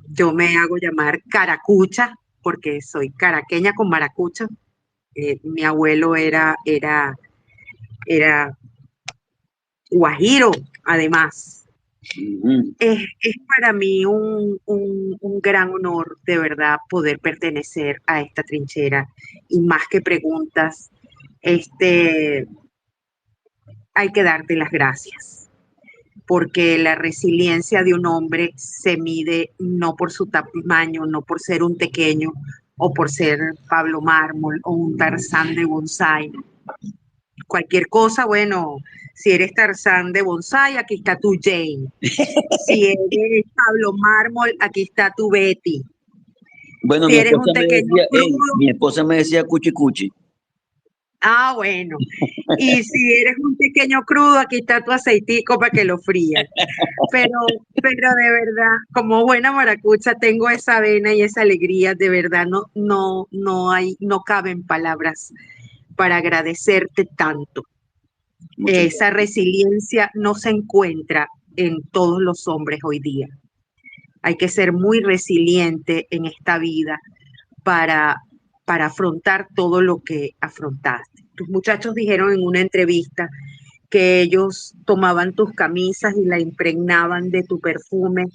Yo me hago llamar caracucha porque soy caraqueña con maracucha. Mi abuelo era guajiro, además. Es para mí un gran honor, de verdad, poder pertenecer a esta trinchera. Y más que preguntas, hay que darte las gracias, porque la resiliencia de un hombre se mide no por su tamaño, no por ser un pequeño o por ser Pablo Mármol o un Tarzán de bonsái. Cualquier cosa, bueno, si eres Tarzán de bonsái, aquí está tu Jane. Si eres Pablo Mármol, aquí está tu Betty. Bueno, si eres un pequeño crudo, mi esposa me decía cuchi cuchi. Ah, bueno. Y si eres un pequeño crudo, aquí está tu aceitico para que lo frías. Pero de verdad, como buena maracucha, tengo esa vena y esa alegría, de verdad, no caben palabras para agradecerte tanto. Esa resiliencia no se encuentra en todos los hombres hoy día. Hay que ser muy resiliente en esta vida para afrontar todo lo que afrontaste. Tus muchachos dijeron en una entrevista que ellos tomaban tus camisas y la impregnaban de tu perfume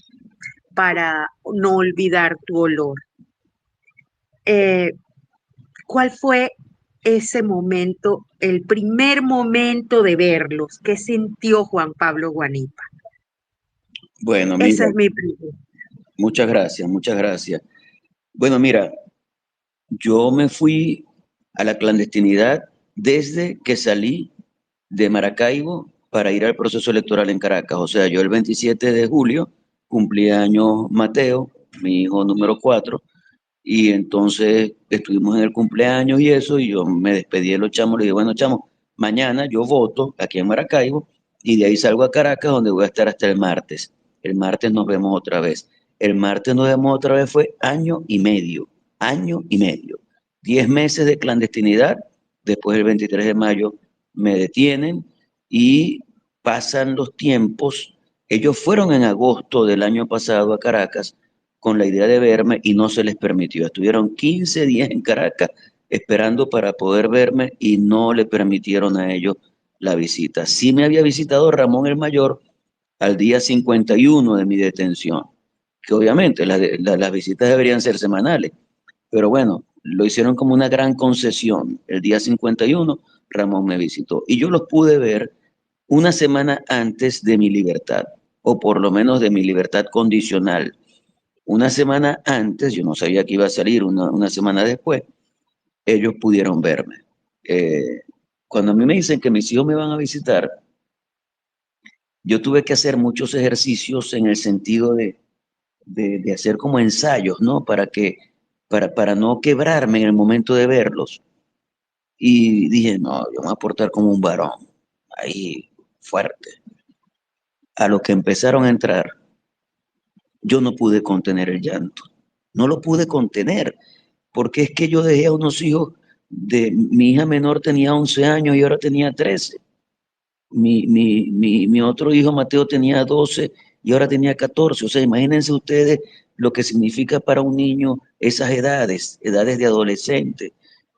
para no olvidar tu olor. ¿Cuál fue ese momento, el primer momento de verlos? ¿Qué sintió Juan Pablo Guanipa? Bueno, Esa mira, es mi pregunta. muchas gracias, muchas gracias. Bueno, mira, yo me fui a la clandestinidad desde que salí de Maracaibo para ir al proceso electoral en Caracas. O sea, yo el 27 de julio cumplí años Mateo, mi hijo número 4, y entonces estuvimos en el cumpleaños y eso, y yo me despedí de los chamos, le dije, bueno, chamos, mañana yo voto aquí en Maracaibo, y de ahí salgo a Caracas, donde voy a estar hasta el martes. El martes nos vemos otra vez. El martes nos vemos otra vez fue año y medio. 10 meses de clandestinidad. Después del 23 de mayo me detienen y pasan los tiempos. Ellos fueron en agosto del año pasado a Caracas con la idea de verme y no se les permitió. Estuvieron 15 días en Caracas esperando para poder verme y no le permitieron a ellos la visita. Sí me había visitado Ramón el Mayor al día 51 de mi detención, que obviamente las visitas deberían ser semanales, pero bueno, lo hicieron como una gran concesión. El día 51 Ramón me visitó y yo los pude ver una semana antes de mi libertad, o por lo menos de mi libertad condicional. Una semana antes, yo no sabía que iba a salir, una semana después, ellos pudieron verme. Cuando a mí me dicen que mis hijos me van a visitar, yo tuve que hacer muchos ejercicios en el sentido de hacer como ensayos, ¿no? Para no quebrarme en el momento de verlos. Y dije, no, yo me voy a portar como un varón, ahí fuerte. A lo que empezaron a entrar, yo no pude contener el llanto, no lo pude contener, porque es que yo dejé a unos hijos, mi hija menor tenía 11 años y ahora tenía 13. Mi otro hijo Mateo tenía 12 y ahora tenía 14. O sea, imagínense ustedes lo que significa para un niño esas edades de adolescente,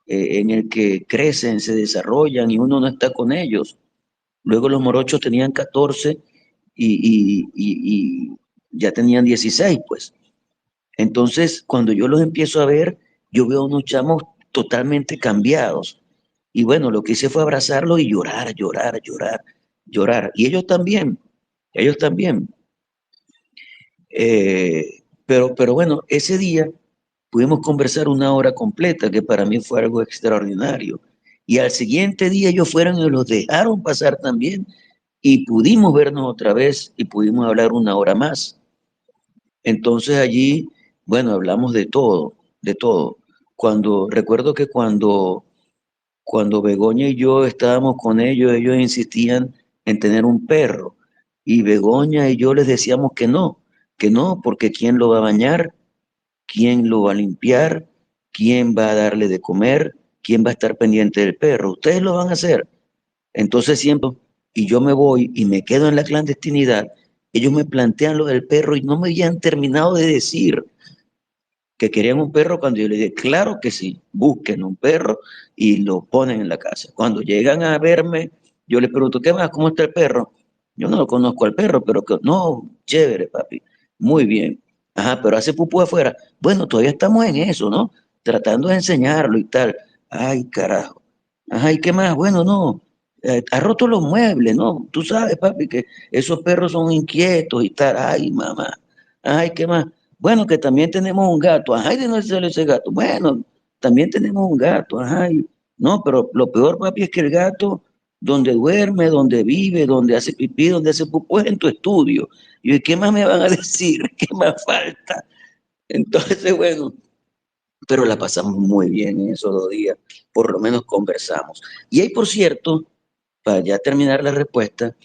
en el que crecen, se desarrollan y uno no está con ellos. Luego los morochos tenían 14 y ya tenían 16, pues. Entonces, cuando yo los empiezo a ver, yo veo unos chamos totalmente cambiados. Y bueno, lo que hice fue abrazarlos y llorar, llorar, llorar, llorar. Y ellos también, ellos también. Pero bueno, ese día pudimos conversar una hora completa, que para mí fue algo extraordinario. Y al siguiente día ellos fueron y los dejaron pasar también y pudimos vernos otra vez y pudimos hablar una hora más. Entonces allí, bueno, hablamos de todo, de todo. Recuerdo que cuando Begoña y yo estábamos con ellos insistían en tener un perro. Y Begoña y yo les decíamos que no, porque ¿quién lo va a bañar? ¿Quién lo va a limpiar? ¿Quién va a darle de comer? ¿Quién va a estar pendiente del perro? Ustedes lo van a hacer. Entonces siempre, y yo me voy y me quedo en la clandestinidad, ellos me plantean lo del perro y no me habían terminado de decir que querían un perro cuando yo les dije, claro que sí, busquen un perro y lo ponen en la casa. Cuando llegan a verme, yo les pregunto, ¿qué más? ¿Cómo está el perro? Yo no lo conozco al perro, pero que, no, chévere, papi, muy bien. Ajá, pero hace pupú afuera. Bueno, todavía estamos en eso, ¿no? Tratando de enseñarlo y tal. Ay, carajo. Ajá, ¿y qué más? Bueno, no, ha roto los muebles, ¿no? Tú sabes, papi, que esos perros son inquietos y tal. Ay, mamá. Ay, ¿qué más? Bueno, que también tenemos un gato. Ajá, ¿y de dónde sale ese gato? Bueno, también tenemos un gato. Ajá, no, pero lo peor, papi, es que el gato, donde duerme, donde vive, donde hace pipí, donde hace pupú, es en tu estudio. Y yo, ¿qué más me van a decir? ¿Qué más falta? Entonces, bueno, pero la pasamos muy bien en esos 2 días, por lo menos conversamos. Y ahí, por cierto, para ya terminar la respuesta,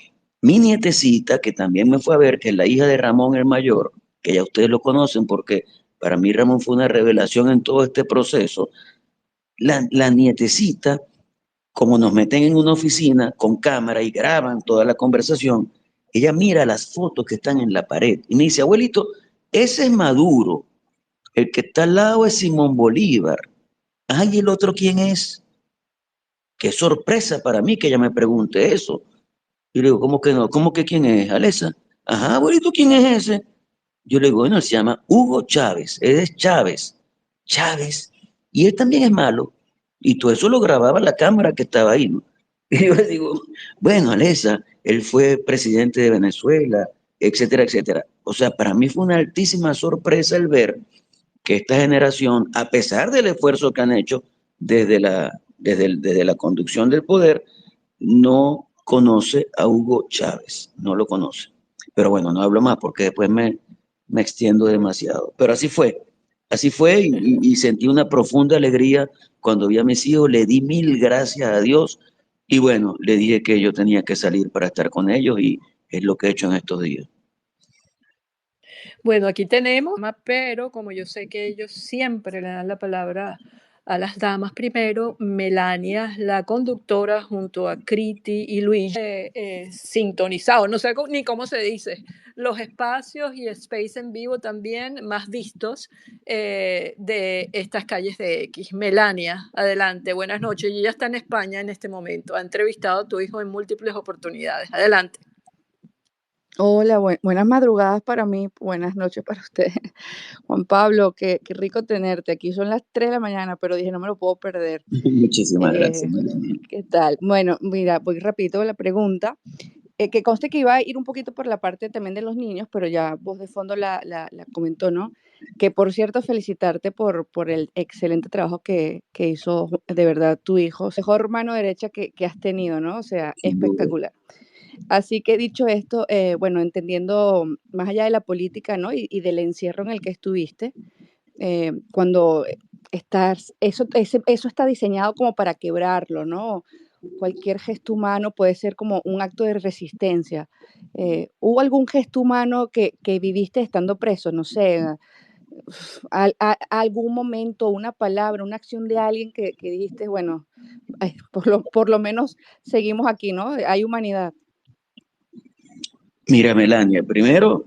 mi nietecita, que también me fue a ver, que es la hija de Ramón el mayor, que ya ustedes lo conocen porque para mí Ramón fue una revelación en todo este proceso, la nietecita, como nos meten en una oficina con cámara y graban toda la conversación, ella mira las fotos que están en la pared y me dice, abuelito, ese es Maduro, el que está al lado es Simón Bolívar. Ay, ¿y el otro quién es? Qué sorpresa para mí que ella me pregunte eso. Y le digo, ¿cómo que no? ¿Cómo que quién es? Alesa. Ajá, abuelito, ¿quién es ese? Yo le digo, bueno, él se llama Hugo Chávez, él es Chávez. Chávez. Y él también es malo. Y todo eso lo grababa la cámara que estaba ahí, ¿no? Y yo le digo, bueno, Alesa, él fue presidente de Venezuela, etcétera, etcétera. O sea, para mí fue una altísima sorpresa el ver que esta generación, a pesar del esfuerzo que han hecho desde la conducción del poder, no conoce a Hugo Chávez, no lo conoce. Pero bueno, no hablo más porque después me extiendo demasiado. Pero así fue y sentí una profunda alegría cuando vi a mis hijos, le di mil gracias a Dios y bueno, le dije que yo tenía que salir para estar con ellos y es lo que he hecho en estos días. Bueno, aquí tenemos, pero como yo sé que ellos siempre le dan la palabra a las damas primero, Melania, la conductora, junto a Criti y Luigi, sintonizado, no sé ni cómo se dice, los espacios y Space en vivo también más vistos de estas calles de X. Melania, adelante, buenas noches. Y ella está en España en este momento, ha entrevistado a tu hijo en múltiples oportunidades. Adelante. Hola, buenas madrugadas para mí, buenas noches para usted. Juan Pablo, qué rico tenerte. Aquí son las 3 de la mañana, pero dije, no me lo puedo perder. Muchísimas gracias, Melania. ¿Qué tal? Bueno, mira, voy rapidito a la pregunta. Que conste que iba a ir un poquito por la parte también de los niños, pero ya voz de fondo la comentó, ¿no? Que por cierto, felicitarte por el excelente trabajo que hizo de verdad tu hijo. Mejor mano derecha que has tenido, ¿no? O sea, Sin duda. espectacular. Así que dicho esto, bueno, entendiendo más allá de la política, ¿no? Y del encierro en el que estuviste, cuando estás, eso está diseñado como para quebrarlo, ¿no? Cualquier gesto humano puede ser como un acto de resistencia. ¿Hubo algún gesto humano que viviste estando preso? No sé, algún momento, una palabra, una acción de alguien que dijiste, bueno, por lo menos seguimos aquí, ¿no? Hay humanidad. Mira, Melania, primero,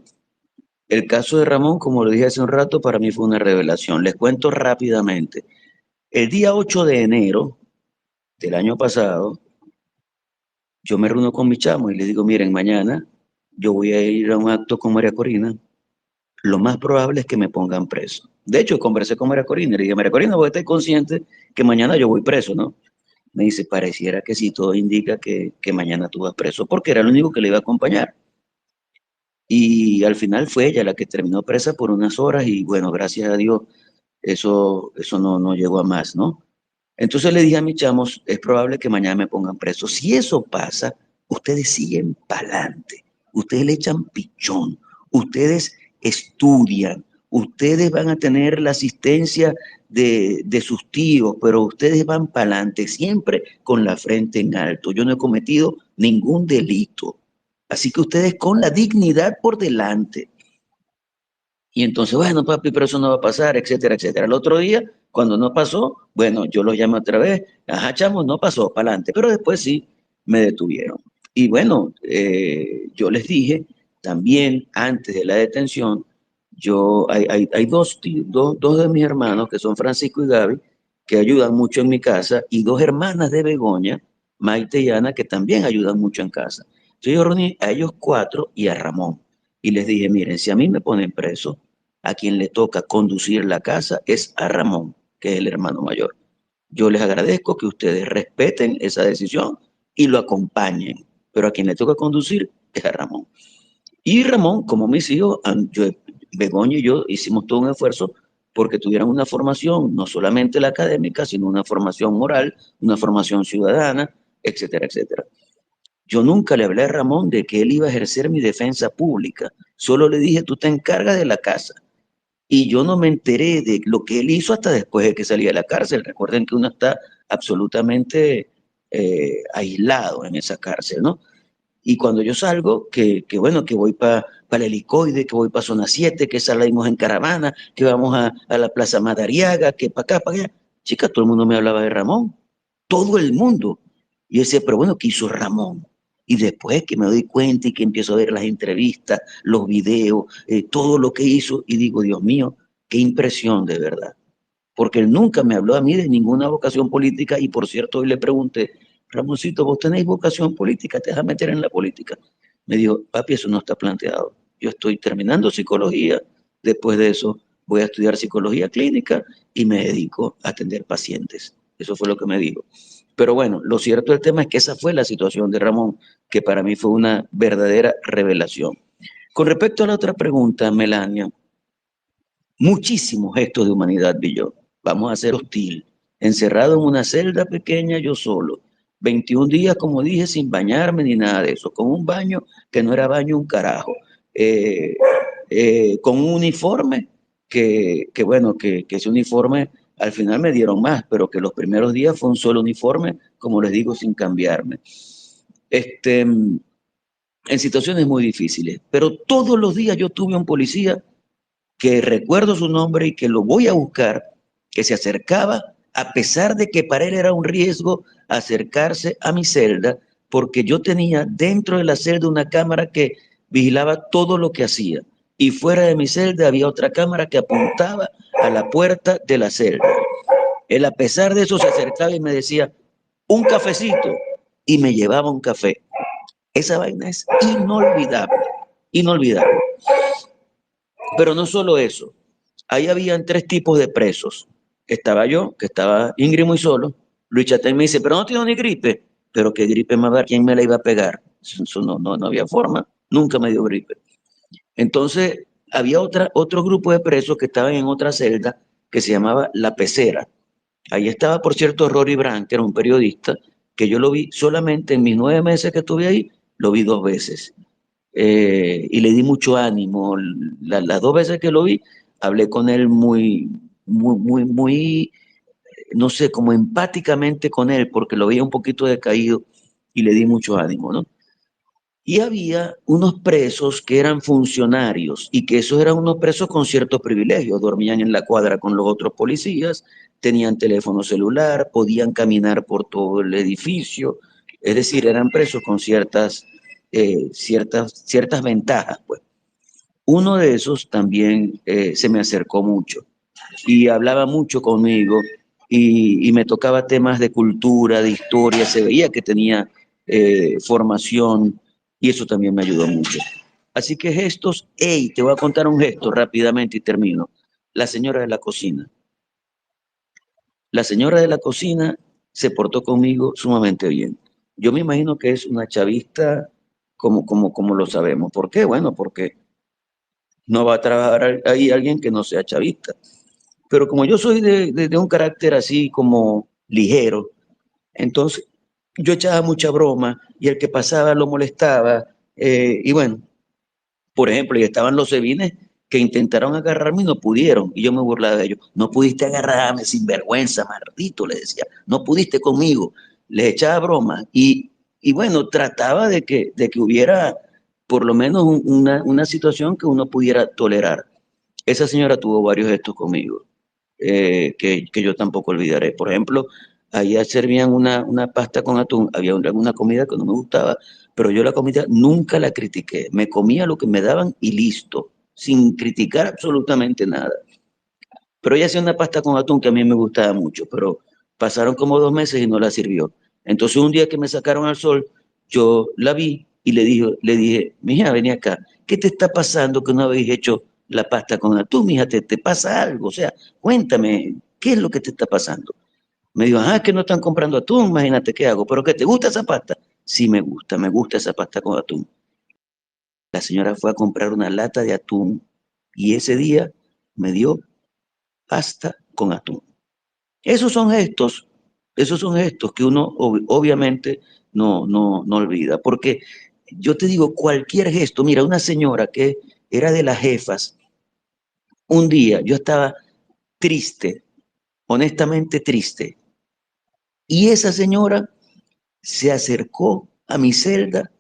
el caso de Ramón, como lo dije hace un rato, para mí fue una revelación. Les cuento rápidamente. El día 8 de enero del año pasado, yo me reúno con mi chamo y le digo, miren, mañana yo voy a ir a un acto con María Corina. Lo más probable es que me pongan preso. De hecho, conversé con María Corina y le dije, María Corina, vos estás consciente que mañana yo voy preso, ¿no? Me dice, pareciera que sí, todo indica que mañana tú vas preso, porque era el único que le iba a acompañar. Y al final fue ella la que terminó presa por unas horas y bueno, gracias a Dios, eso no llegó a más, ¿no? Entonces le dije a mis chamos, es probable que mañana me pongan preso. Si eso pasa, ustedes siguen para adelante, ustedes le echan pichón, ustedes estudian, ustedes van a tener la asistencia de sus tíos, pero ustedes van para adelante, siempre con la frente en alto. Yo no he cometido ningún delito. Así que ustedes con la dignidad por delante. Y entonces, bueno, papi, pero eso no va a pasar, etcétera, etcétera. El otro día, cuando no pasó, bueno, yo los llamé otra vez, ajá, chamo, no pasó, para adelante, pero después sí me detuvieron. Y bueno, yo les dije también antes de la detención, hay dos de mis hermanos, que son Francisco y Gaby, que ayudan mucho en mi casa, y dos hermanas de Begoña, Maite y Ana, que también ayudan mucho en casa. Entonces yo reuní a ellos cuatro y a Ramón. Y les dije, miren, si a mí me ponen preso, a quien le toca conducir la casa es a Ramón, que es el hermano mayor. Yo les agradezco que ustedes respeten esa decisión y lo acompañen, pero a quien le toca conducir es a Ramón. Y Ramón, como mis hijos, Begoña y yo hicimos todo un esfuerzo porque tuvieran una formación, no solamente la académica, sino una formación moral, una formación ciudadana, etcétera, etcétera. Yo nunca le hablé a Ramón de que él iba a ejercer mi defensa pública. Solo le dije, tú te encargas de la casa. Y yo no me enteré de lo que él hizo hasta después de que salía de la cárcel. Recuerden que uno está absolutamente aislado en esa cárcel, ¿no? Y cuando yo salgo, que bueno, que voy para el Helicoide, que voy para Zona 7, que salimos en caravana, que vamos a la Plaza Madariaga, que para acá, para allá. Chica, todo el mundo me hablaba de Ramón. Todo el mundo. Y yo decía, pero bueno, ¿qué hizo Ramón? Y después que me doy cuenta y que empiezo a ver las entrevistas, los videos, todo lo que hizo, y digo, Dios mío, qué impresión de verdad. Porque él nunca me habló a mí de ninguna vocación política, y por cierto, hoy le pregunté, Ramoncito, ¿vos tenéis vocación política? ¿Te vas a meter en la política? Me dijo, papi, eso no está planteado. Yo estoy terminando psicología, después de eso voy a estudiar psicología clínica y me dedico a atender pacientes. Eso fue lo que me dijo. Pero bueno, lo cierto del tema es que esa fue la situación de Ramón, que para mí fue una verdadera revelación. Con respecto a la otra pregunta, Melania, muchísimos gestos de humanidad vi yo. Vamos a ser hostil. Encerrado en una celda pequeña yo solo. 21 días, como dije, sin bañarme ni nada de eso. Con un baño que no era baño un carajo. Eh, con un uniforme que ese uniforme al final me dieron más, pero que los primeros días fue un solo uniforme, como les digo, sin cambiarme. En situaciones muy difíciles. Pero todos los días yo tuve un policía que recuerdo su nombre y que lo voy a buscar, que se acercaba, a pesar de que para él era un riesgo acercarse a mi celda, porque yo tenía dentro de la celda una cámara que vigilaba todo lo que hacía. Y fuera de mi celda había otra cámara que apuntaba a la puerta de la celda. Él, a pesar de eso, se acercaba y me decía, un cafecito, y me llevaba un café. Esa vaina es inolvidable, inolvidable. Pero no solo eso, ahí habían tres tipos de presos. Estaba yo, que estaba Ingrid muy solo. Luis Chatén me dice, pero no tengo ni gripe. Pero qué gripe me va a dar, ¿quién me la iba a pegar? Eso no había forma, nunca me dio gripe. Entonces, había otro grupo de presos que estaban en otra celda que se llamaba La Pecera. Ahí estaba, por cierto, Rory Brand, que era un periodista, que yo lo vi solamente en mis 9 meses que estuve ahí, lo vi 2 veces. Y le di mucho ánimo. Las 2 veces que lo vi, hablé con él muy, no sé, como empáticamente con él, porque lo veía un poquito decaído y le di mucho ánimo, ¿no? Y había unos presos que eran funcionarios y que esos eran unos presos con ciertos privilegios. Dormían en la cuadra con los otros policías, tenían teléfono celular, podían caminar por todo el edificio. Es decir, eran presos con ciertas ciertas ventajas, pues. Uno de esos también se me acercó mucho y hablaba mucho conmigo y me tocaba temas de cultura, de historia, se veía que tenía formación y eso también me ayudó mucho. Así que gestos, hey, te voy a contar un gesto rápidamente y termino. La señora de la cocina. La señora de la cocina se portó conmigo sumamente bien. Yo me imagino que es una chavista como lo sabemos. ¿Por qué? Bueno, porque no va a trabajar ahí alguien que no sea chavista. Pero como yo soy de un carácter así como ligero, entonces yo echaba mucha broma y el que pasaba lo molestaba. Y bueno, por ejemplo, y estaban los cebines que intentaron agarrarme y no pudieron. Y yo me burlaba de ellos. No pudiste agarrarme, sinvergüenza, maldito, le decía. No pudiste conmigo. Les echaba broma. Y bueno, trataba de que hubiera por lo menos una situación que uno pudiera tolerar. Esa señora tuvo varios gestos conmigo, que yo tampoco olvidaré. Por ejemplo, allá servían una pasta con atún, había alguna comida que no me gustaba, pero yo la comida nunca la critiqué. Me comía lo que me daban y listo, sin criticar absolutamente nada. Pero ella hacía una pasta con atún que a mí me gustaba mucho, pero pasaron como 2 meses y no la sirvió. Entonces un día que me sacaron al sol, yo la vi y le dije, mija, vení acá, ¿qué te está pasando que no habéis hecho la pasta con atún, mija? ¿Te pasa algo? O sea, cuéntame, ¿qué es lo que te está pasando? Me dijo, es que no están comprando atún, imagínate qué hago. ¿Pero qué te gusta esa pasta? Sí, me gusta esa pasta con atún. La señora fue a comprar una lata de atún y ese día me dio pasta con atún. Esos son gestos, esos son gestos que uno obviamente no olvida, porque yo te digo, cualquier gesto, mira, una señora que era de las jefas, un día yo estaba triste, honestamente triste, y esa señora se acercó a mi celda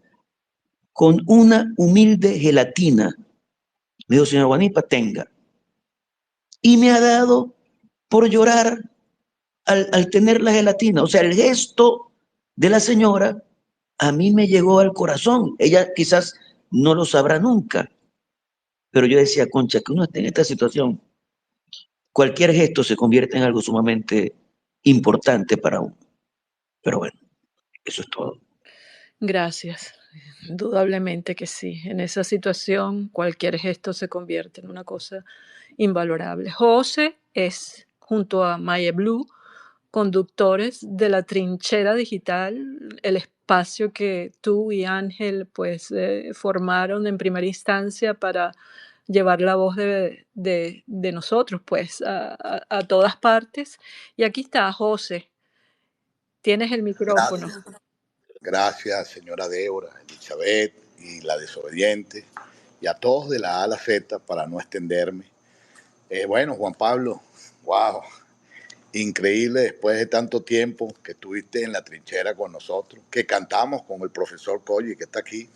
con una humilde gelatina. Me dijo, señor Guanipa, tenga. Y me ha dado por llorar al tener la gelatina. O sea, el gesto de la señora a mí me llegó al corazón. Ella quizás no lo sabrá nunca, pero yo decía, concha, que uno esté en esta situación, cualquier gesto se convierte en algo sumamente importante para uno. Pero bueno, eso es todo. Gracias. Indudablemente que sí. En esa situación, cualquier gesto se convierte en una cosa invalorable. José es, junto a Maya Blue, conductores de la Trinchera Digital, el espacio que tú y Ángel pues formaron en primera instancia para llevar la voz de nosotros pues a todas partes. Y aquí está José, tienes el micrófono. Gracias, señora Débora, Elizabeth y la desobediente, y a todos de la A a la Z para no extenderme. Bueno, Juan Pablo, wow, increíble después de tanto tiempo que estuviste en la trinchera con nosotros, que cantamos con el profesor Colli, que está aquí.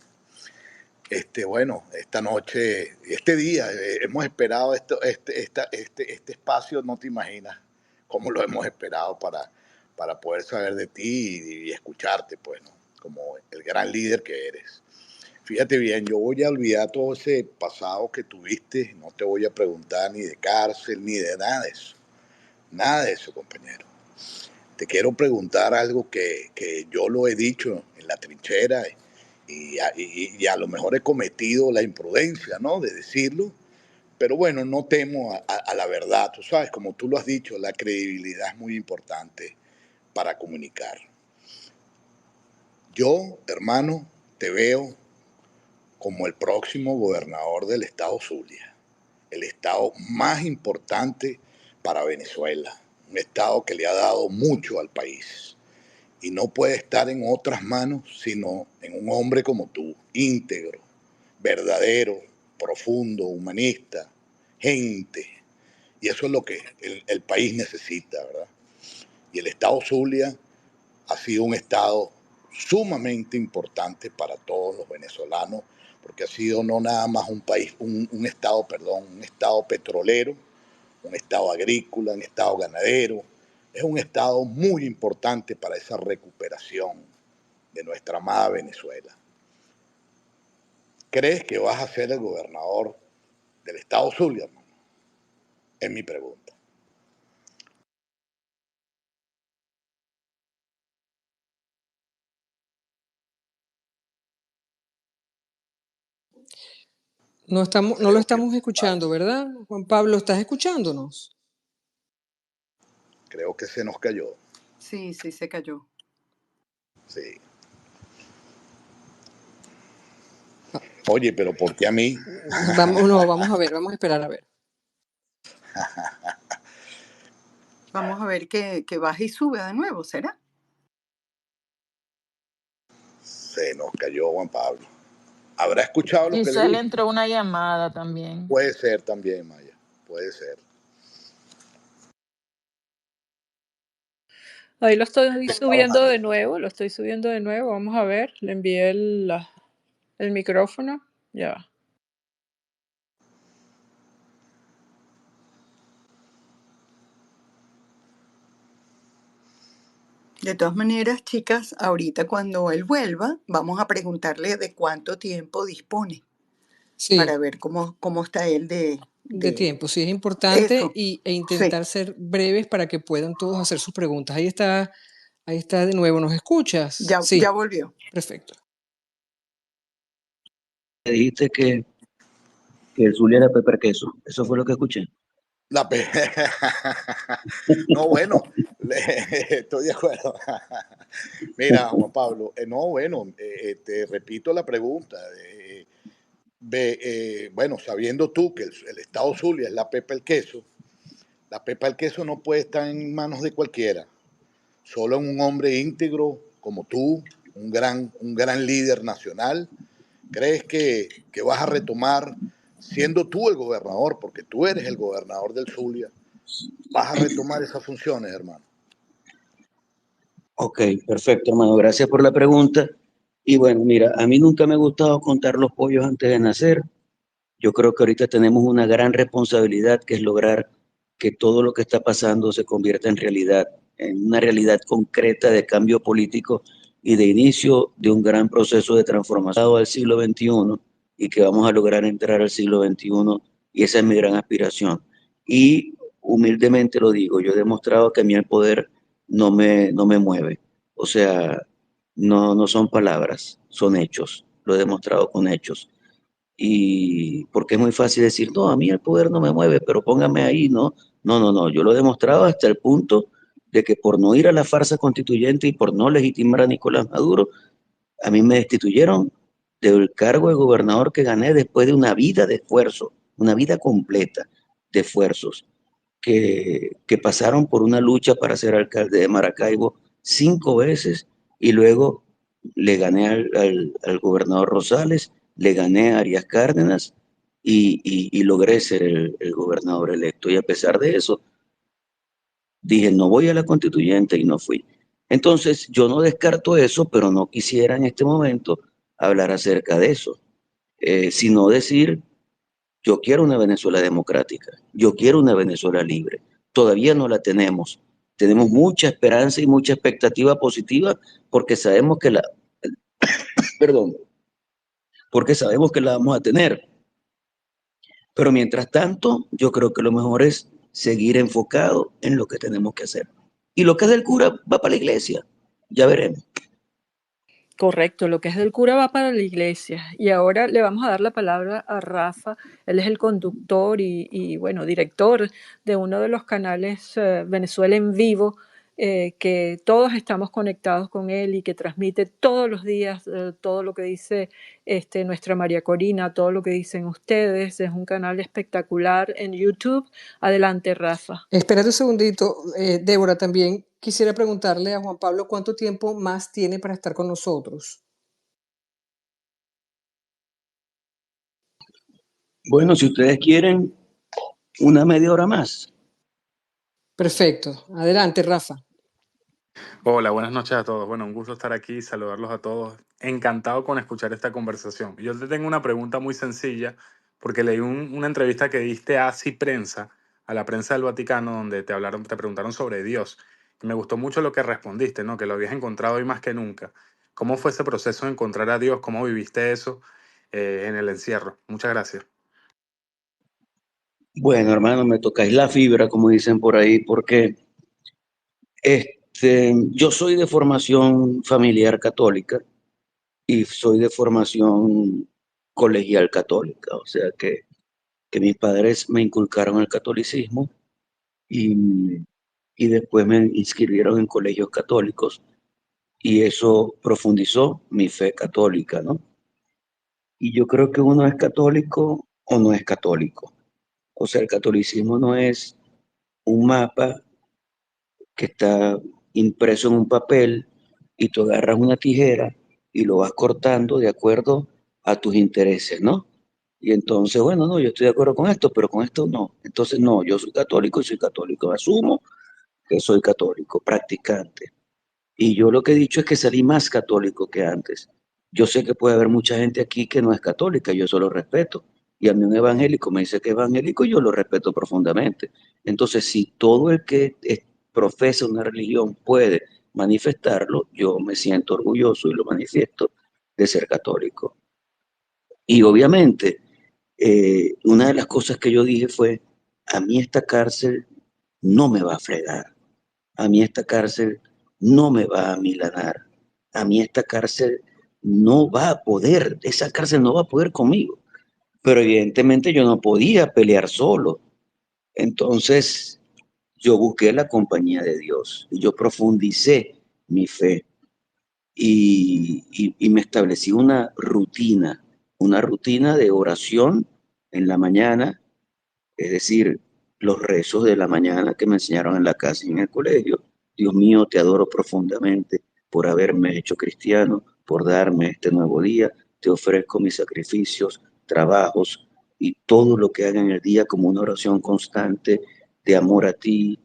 Bueno, esta noche, este día, hemos esperado este espacio, no te imaginas cómo lo hemos esperado para poder saber de ti y escucharte, pues, ¿no? Como el gran líder que eres. Fíjate bien, yo voy a olvidar todo ese pasado que tuviste, no te voy a preguntar ni de cárcel, ni de nada de eso, compañero. Te quiero preguntar algo que yo lo he dicho en la trinchera y a lo mejor he cometido la imprudencia, ¿no? De decirlo, pero bueno, no temo a la verdad. Tú sabes, como tú lo has dicho, la credibilidad es muy importante para comunicar. Yo, hermano, te veo como el próximo gobernador del estado Zulia, el estado más importante para Venezuela, un estado que le ha dado mucho al país y no puede estar en otras manos sino en un hombre como tú, íntegro, verdadero, profundo, humanista, gente. Y eso es lo que el país necesita, ¿verdad? Y el estado Zulia ha sido un estado sumamente importante para todos los venezolanos, porque ha sido no nada más un estado petrolero, un estado agrícola, un estado ganadero. Es un estado muy importante para esa recuperación de nuestra amada Venezuela. ¿Crees que vas a ser el gobernador del estado Zulia, hermano? Es mi pregunta. No lo Creo que, estamos escuchando, ¿verdad? Juan Pablo, ¿estás escuchándonos? creo que se nos cayó. Sí, sí, se cayó. Sí. Oye, pero ¿por qué a mí? Vamos a ver, vamos a esperar a ver. Vamos a ver que baja y sube de nuevo, ¿será? Se nos cayó Juan Pablo. ¿Habrá escuchado lo que le Quizá le dije? entró una llamada también. Puede ser también, Maya. Puede ser. Ahí lo estoy Estabas subiendo de nuevo, lo estoy subiendo de nuevo. Vamos a ver, le envié el micrófono. Ya va. De todas maneras, chicas, ahorita cuando él vuelva, vamos a preguntarle de cuánto tiempo dispone para Sí, ver cómo está él de de tiempo, sí es importante eso. e Sí, intentar ser breves para que puedan todos hacer sus preguntas. Ahí está de nuevo. ¿Nos escuchas? ya Sí, volvió. perfecto. Dijiste que el Zulia era pepper queso. Eso fue lo que escuché. La pe- No, bueno, estoy de acuerdo. Mira, Juan Pablo, no, bueno, te repito la pregunta. Bueno, sabiendo tú que el estado Zulia es la pepa el queso, la pepa el queso no puede estar en manos de cualquiera, solo en un hombre íntegro como tú, un gran líder nacional. ¿Crees que vas a retomar, siendo tú el gobernador, porque tú eres el gobernador del Zulia, vas a retomar esas funciones, hermano? Ok, perfecto, hermano. Gracias por la pregunta. Y bueno, mira, a mí nunca me ha gustado contar los pollos antes de nacer. Yo creo que ahorita tenemos una gran responsabilidad que es lograr que todo lo que está pasando se convierta en realidad, en una realidad concreta de cambio político y de inicio de un gran proceso de transformación al siglo XXI y que vamos a lograr entrar al siglo XXI y esa es mi gran aspiración. Y humildemente lo digo, yo he demostrado que a mí el poder no me mueve. O sea, no son palabras, son hechos. Lo he demostrado con hechos y porque es muy fácil decir, no, a mí el poder no me mueve, pero póngame ahí, ¿no? No, yo lo he demostrado hasta el punto de que por no ir a la farsa constituyente y por no legitimar a Nicolás Maduro, a mí me destituyeron del cargo de gobernador que gané después de una vida de esfuerzo, una vida completa de esfuerzos, que pasaron por una lucha para ser alcalde de Maracaibo 5 veces y luego le gané al gobernador Rosales, le gané a Arias Cárdenas y logré ser el gobernador electo. Y a pesar de eso, dije, no voy a la constituyente y no fui. Entonces, yo no descarto eso, pero no quisiera en este momento hablar acerca de eso, sino decir yo quiero una Venezuela democrática, yo quiero una Venezuela libre. Todavía no la tenemos. Tenemos mucha esperanza y mucha expectativa positiva porque sabemos que perdón, porque sabemos que la vamos a tener. Pero mientras tanto, yo creo que lo mejor es seguir enfocado en lo que tenemos que hacer. Y lo que es del cura va para la iglesia. Ya veremos. Correcto, lo que es del cura va para la iglesia. Y ahora le vamos a dar la palabra a Rafa. Él es el conductor bueno, director de uno de los canales Venezuela en Vivo, que todos estamos conectados con él y que transmite todos los días todo lo que dice nuestra María Corina, todo lo que dicen ustedes. Es un canal espectacular en YouTube. Adelante, Rafa. Espérate un segundito, Débora, también quisiera preguntarle a Juan Pablo cuánto tiempo más tiene para estar con nosotros. Bueno, si ustedes quieren, una media hora más. Perfecto. Adelante, Rafa. Hola, buenas noches a todos. Bueno, un gusto estar aquí, saludarlos a todos. Encantado con escuchar esta conversación. Yo te tengo una pregunta muy sencilla, porque leí una entrevista que diste a Prensa, a la prensa del Vaticano, donde te preguntaron sobre Dios. Y me gustó mucho lo que respondiste, ¿no? Que lo habías encontrado hoy más que nunca. ¿Cómo fue ese proceso de encontrar a Dios? ¿Cómo viviste eso? en el encierro. Muchas gracias. Bueno, hermano, me tocáis la fibra, como dicen por ahí, porque yo soy de formación familiar católica y soy de formación colegial católica, o sea que mis padres me inculcaron el catolicismo y, y después me inscribieron en colegios católicos y eso profundizó mi fe católica, ¿no? Y yo creo que uno es católico o no es católico. O sea, el catolicismo no es un mapa que está impreso en un papel y tú agarras una tijera y lo vas cortando de acuerdo a tus intereses, ¿no? Y entonces, bueno, no, yo estoy de acuerdo con esto, pero con esto no. Entonces, no, yo soy católico y soy católico. Asumo que soy católico, practicante. Y yo lo que he dicho es que salí más católico que antes. Yo sé que puede haber mucha gente aquí que no es católica, yo eso lo respeto. Y a mí un evangélico me dice que es evangélico, yo lo respeto profundamente. Entonces, si todo el que profesa una religión puede manifestarlo, yo me siento orgulloso y lo manifiesto de ser católico. Y obviamente, una de las cosas que yo dije fue, a mí esta cárcel no me va a fregar. A mí esta cárcel no me va a milanar. A mí esta cárcel no va a poder, esa cárcel no va a poder conmigo. Pero evidentemente yo no podía pelear solo. Entonces yo busqué la compañía de Dios y yo profundicé mi fe y me establecí una rutina de oración en la mañana, es decir, los rezos de la mañana que me enseñaron en la casa y en el colegio. Dios mío, te adoro profundamente por haberme hecho cristiano, por darme este nuevo día. Te ofrezco mis sacrificios, trabajos y todo lo que haga en el día como una oración constante de amor a ti,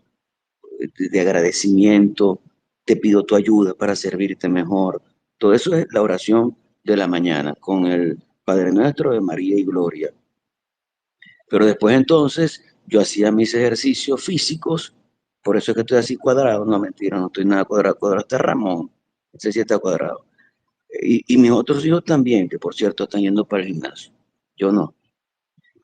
de agradecimiento. Te pido tu ayuda para servirte mejor. Todo eso es la oración de la mañana con el Padre Nuestro de María y Gloria. Pero después entonces yo hacía mis ejercicios físicos, por eso es que estoy así cuadrado, no mentira, no estoy nada cuadrado, cuadrado está Ramón, ese sí está cuadrado. Y mis otros hijos también, que por cierto están yendo para el gimnasio, yo no.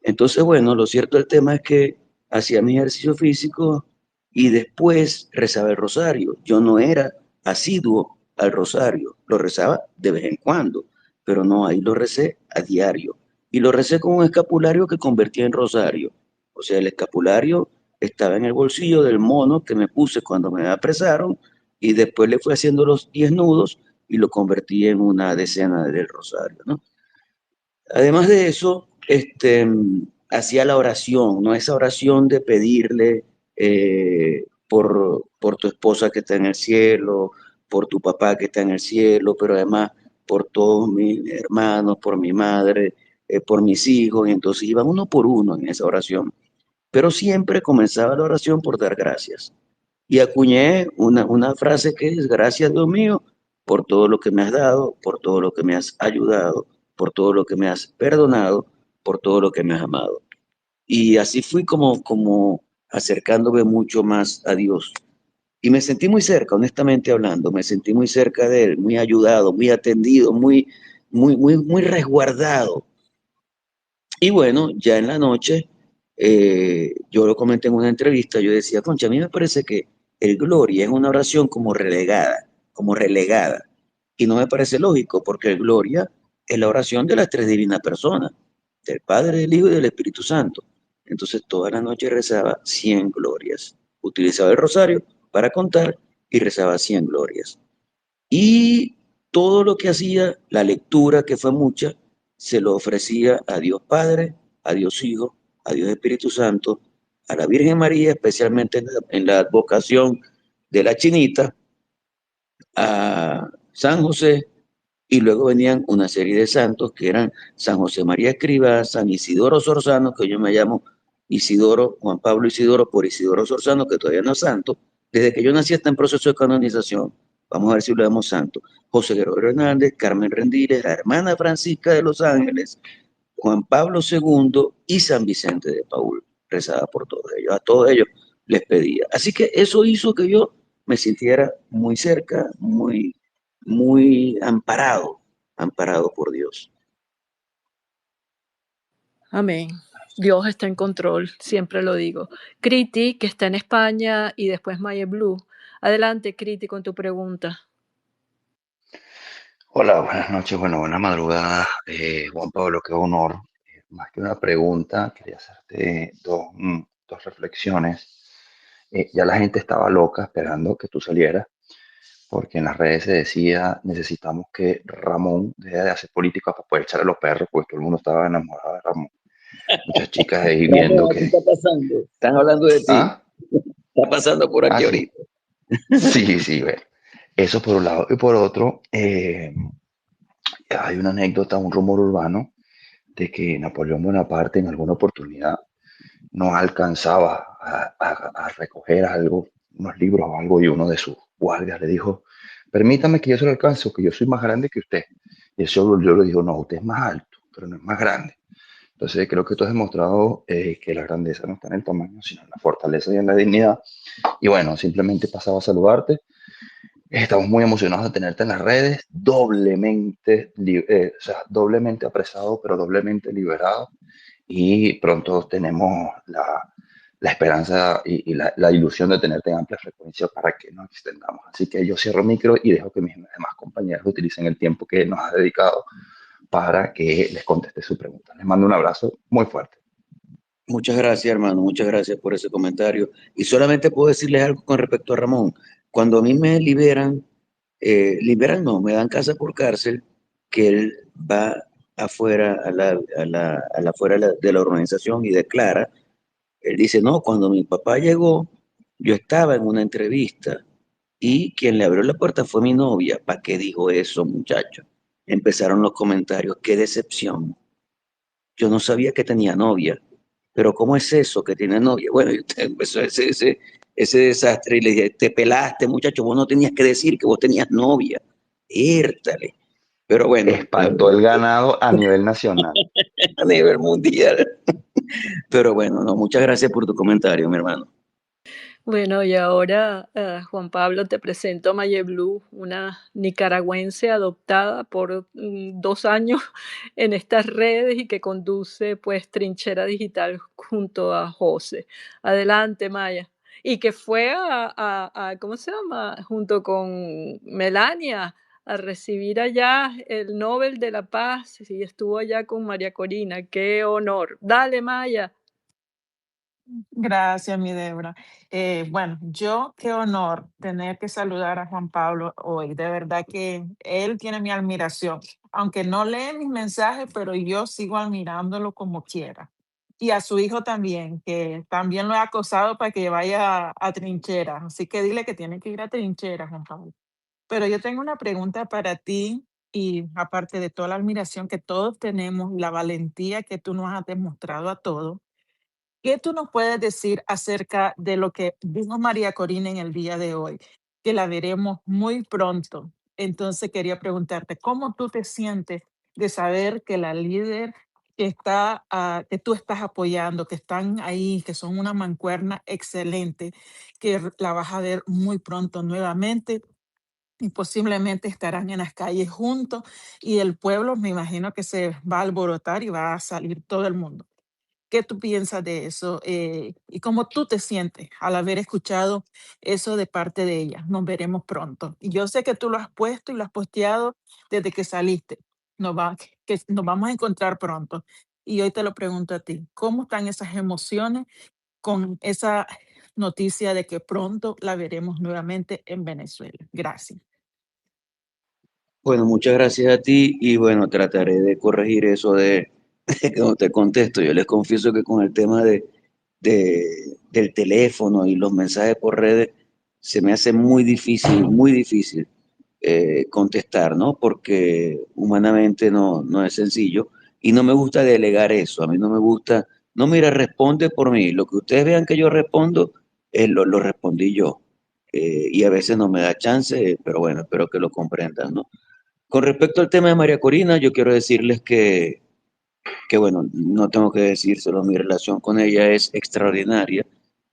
Entonces, bueno, lo cierto del tema es que hacía mi ejercicio físico y después rezaba el rosario. Yo no era asiduo al rosario, lo rezaba de vez en cuando, pero no, ahí lo recé a diario. Y lo recé con un escapulario que convertí en rosario. O sea, el escapulario estaba en el bolsillo del mono que me puse cuando me apresaron y después le fui haciendo los 10 nudos y lo convertí en una decena del rosario, ¿no? Además de eso, hacía la oración, ¿no? Esa oración de pedirle por tu esposa que está en el cielo, por tu papá que está en el cielo, pero además por todos mis hermanos, por mi madre, por mis hijos, y entonces iban uno por uno en esa oración. Pero siempre comenzaba la oración por dar gracias. Y acuñé una frase que es, gracias Dios mío, por todo lo que me has dado, por todo lo que me has ayudado, por todo lo que me has perdonado, por todo lo que me has amado. Y así fui como acercándome mucho más a Dios. Y me sentí muy cerca, honestamente hablando, me sentí muy cerca de Él, muy ayudado, muy atendido, muy resguardado. Y bueno, ya en la noche, yo lo comenté en una entrevista, yo decía, concha, a mí me parece que el Gloria es una oración como relegada. Y no me parece lógico, porque el Gloria es la oración de las tres divinas personas, del Padre, del Hijo y del Espíritu Santo. Entonces toda la noche rezaba 100 glorias. Utilizaba el rosario para contar y rezaba 100 glorias. Y todo lo que hacía, la lectura, que fue mucha, se lo ofrecía a Dios Padre, a Dios Hijo, a Dios Espíritu Santo, a la Virgen María, especialmente en la advocación de la Chinita, a San José, y luego venían una serie de santos que eran San José María Escrivá, San Isidoro Sorzano, que yo me llamo Isidoro, Juan Pablo Isidoro por Isidoro Sorzano, que todavía no es santo. Desde que yo nací está en proceso de canonización. Vamos a ver si lo vemos santo. José Gregorio Hernández, Carmen Rendiles, la hermana Francisca de los Ángeles, Juan Pablo II y San Vicente de Paúl. Rezaba por todos ellos. A todos ellos les pedía. Así que eso hizo que yo me sintiera muy cerca, muy amparado por Dios. Amén. Dios está en control, siempre lo digo. Criti, que está en España, y después Maya Blue. Adelante, Criti, con tu pregunta. Hola, buenas noches, bueno, buenas madrugadas, Juan Pablo, qué honor. Más que una pregunta, quería hacerte dos reflexiones. Ya la gente estaba loca esperando que tú salieras, porque en las redes se decía, necesitamos que Ramón deje de hacer política para poder echarle a los perros, porque todo el mundo estaba enamorado de Ramón. Muchas chicas ahí viendo Ramón, aquí que... está pasando. Están hablando de ti. ¿Ah? Está pasando por Ah, aquí sí. ahorita. Sí, sí, bueno. Eso por un lado. Y por otro, hay una anécdota, un rumor urbano de que Napoleón Bonaparte en alguna oportunidad no alcanzaba a recoger algo, unos libros o algo, y uno de sus guardias le dijo, permítame que yo se lo alcance, que yo soy más grande que usted. Y el señor le dijo, no, usted es más alto, pero no es más grande. Entonces creo que tú has demostrado que la grandeza no está en el tamaño, sino en la fortaleza y en la dignidad. Y bueno, simplemente pasaba a saludarte. Estamos muy emocionados de tenerte en las redes, o sea, doblemente apresado, pero doblemente liberado. Y pronto tenemos la esperanza y la ilusión de tenerte en amplia frecuencia para que nos extendamos. Así que yo cierro micro y dejo que mis demás compañeros utilicen el tiempo que nos ha dedicado para que les conteste su pregunta. Les mando un abrazo muy fuerte. Muchas gracias, hermano. Muchas gracias por ese comentario. Y solamente puedo decirles algo con respecto a Ramón. Cuando a mí me liberan no, me dan casa por cárcel, que él va afuera de la organización y declara, él dice, no, cuando mi papá llegó, yo estaba en una entrevista y quien le abrió la puerta fue mi novia. ¿Para qué dijo eso, muchacho? Empezaron los comentarios, qué decepción. Yo no sabía que tenía novia, pero ¿cómo es eso que tiene novia? Bueno, y usted empezó ese desastre y le dije, te pelaste, muchacho, vos no tenías que decir que vos tenías novia. Értale. Pero bueno, Espantó el ganado a nivel nacional. a nivel mundial. Pero bueno, no, muchas gracias por tu comentario, mi hermano. Bueno, y ahora, Juan Pablo, te presento a Maye Blue, una nicaragüense adoptada por 2 años en estas redes y que conduce pues Trinchera Digital junto a José. Adelante, Maya. Y que fue ¿cómo se llama? Junto con Melania a recibir allá el Nobel de la Paz y estuvo allá con María Corina. ¡Qué honor! Dale, Maya. Gracias, mi Débora. Bueno, yo qué honor tener que saludar a Juan Pablo hoy. De verdad que él tiene mi admiración. Aunque no lee mis mensajes, pero yo sigo admirándolo como quiera. Y a su hijo también, que también lo he acosado para que vaya a trinchera. Así que dile que tiene que ir a trinchera, Juan Pablo. Pero yo tengo una pregunta para ti y aparte de toda la admiración que todos tenemos, la valentía que tú nos has demostrado a todos. ¿Qué tú nos puedes decir acerca de lo que dijo María Corina en el día de hoy? Que la veremos muy pronto. Entonces quería preguntarte, ¿cómo tú te sientes de saber que la líder que tú estás apoyando, que están ahí, que son una mancuerna excelente, la vas a ver muy pronto nuevamente y posiblemente estarán en las calles juntos y el pueblo me imagino que se va a alborotar y va a salir todo el mundo? ¿Qué tú piensas de eso? ¿Y cómo tú te sientes al haber escuchado eso de parte de ella? Nos veremos pronto. Y yo sé que tú lo has puesto y lo has posteado desde que saliste. Que nos vamos a encontrar pronto. Y hoy te lo pregunto a ti, ¿cómo están esas emociones con esa noticia de que pronto la veremos nuevamente en Venezuela? Gracias. Bueno, muchas gracias a ti y bueno, trataré de corregir eso de que no te contesto. Yo les confieso que con el tema del teléfono y los mensajes por redes se me hace muy difícil contestar, ¿no? Porque humanamente no es sencillo y no me gusta delegar eso. A mí no me gusta, no, mira, responde por mí. Lo que ustedes vean que yo respondo, lo respondí yo. Y a veces no me da chance, pero bueno, espero que lo comprendan, ¿no? Con respecto al tema de María Corina, yo quiero decirles que bueno, no tengo que decírselo, mi relación con ella es extraordinaria,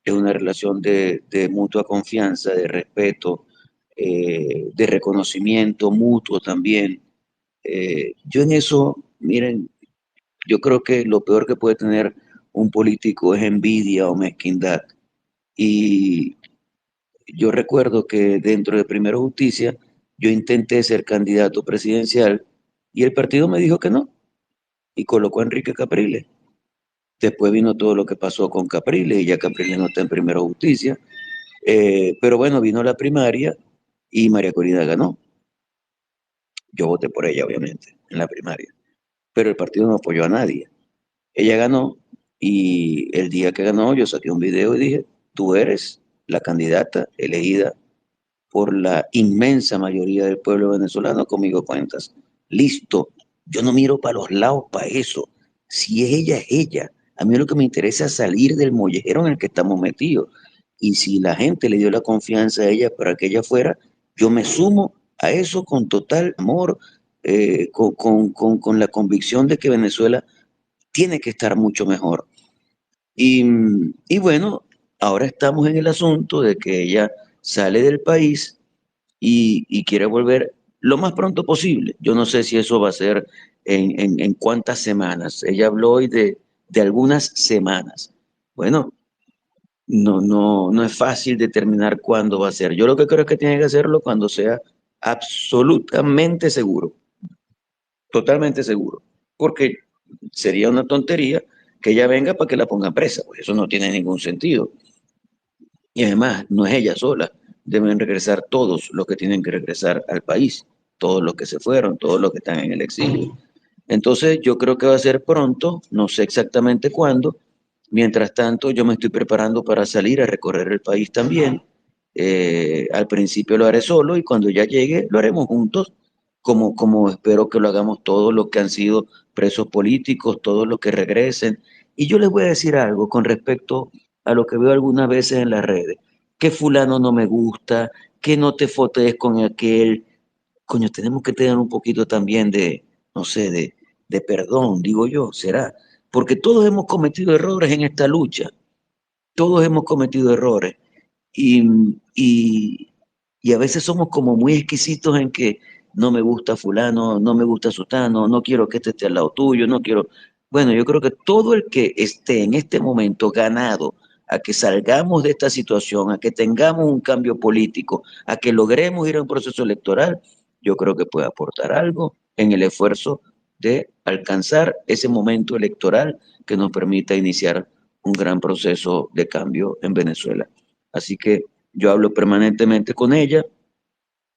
es una relación de mutua confianza, de respeto, de reconocimiento mutuo también. Yo en eso, miren, Yo creo que lo peor que puede tener un político es envidia o mezquindad. Y yo recuerdo que dentro de Primero Justicia yo intenté ser candidato presidencial y el partido me dijo que no y colocó a Enrique Capriles. Después vino todo lo que pasó con Capriles y ya Capriles no está en Primero Justicia. Pero bueno, vino la primaria y María Corina ganó. Yo voté por ella, obviamente, en la primaria. Pero el partido no apoyó a nadie. Ella ganó y el día que ganó yo saqué un video y dije, tú eres la candidata elegida por la inmensa mayoría del pueblo venezolano, conmigo cuentas. Listo, yo no miro para los lados para eso. Si es ella, es ella. A mí lo que me interesa es salir del mollejero en el que estamos metidos. Y si la gente le dio la confianza a ella para que ella fuera, yo me sumo a eso con total amor, con la convicción de que Venezuela tiene que estar mucho mejor. Y, y bueno, ahora estamos en el asunto de que ella sale del país y quiere volver lo más pronto posible. Yo no sé si eso va a ser en cuántas semanas. Ella habló hoy de algunas semanas. Bueno, no es fácil determinar cuándo va a ser. Yo lo que creo es que tiene que hacerlo cuando sea absolutamente seguro, totalmente seguro, porque sería una tontería que ella venga para que la pongan presa, pues eso no tiene ningún sentido. Y además, no es ella sola, deben regresar todos los que tienen que regresar al país, todos los que se fueron, todos los que están en el exilio. Entonces, yo creo que va a ser pronto, no sé exactamente cuándo. Mientras tanto, yo me estoy preparando para salir a recorrer el país también. Al principio lo haré solo y cuando ya llegue lo haremos juntos, como espero que lo hagamos todos los que han sido presos políticos, todos los que regresen. Y yo les voy a decir algo con respecto a lo que veo algunas veces en las redes, que fulano no me gusta, que no te fotees con aquel. Coño, tenemos que tener un poquito también de, no sé, de perdón, digo yo, será. Porque todos hemos cometido errores en esta lucha, todos hemos cometido errores. Y, y, y a veces somos como muy exquisitos en que no me gusta fulano, no me gusta sutano, no quiero que este esté al lado tuyo, no quiero. Bueno, yo creo que todo el que esté en este momento ganado a que salgamos de esta situación, a que tengamos un cambio político, a que logremos ir a un proceso electoral, yo creo que puede aportar algo en el esfuerzo de alcanzar ese momento electoral que nos permita iniciar un gran proceso de cambio en Venezuela. Así que yo hablo permanentemente con ella,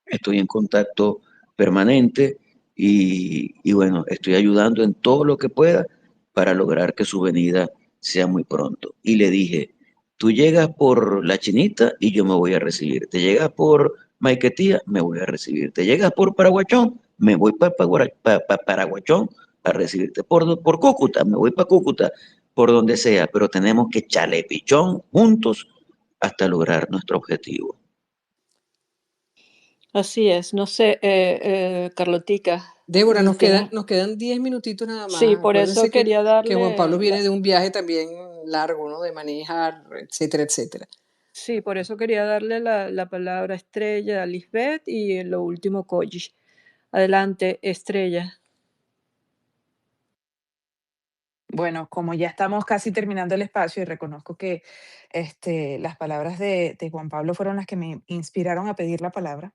estoy en contacto permanente y bueno, estoy ayudando en todo lo que pueda para lograr que su venida sea muy pronto. Y le dije, tú llegas por La Chinita y yo me voy a recibir. Te llegas por Maiquetía, me voy a recibir. Te llegas por Paraguachón, me voy para Paraguachón a recibirte. Por Cúcuta, me voy para Cúcuta, por donde sea, pero tenemos que echarle pichón juntos hasta lograr nuestro objetivo. Así es, no sé, Carlotica, Débora, ¿tienes? nos quedan 10 minutitos nada Sí, más. por eso Acuérdense quería que Juan Pablo darle viene de un viaje también largo, ¿no? De manejar, etcétera, etcétera. sí, por eso quería darle la palabra a Estrella, a Lisbeth y en lo último Koji. Adelante, Estrella. Bueno, como ya estamos casi terminando el espacio y reconozco que las palabras de Juan Pablo fueron las que me inspiraron a pedir la palabra.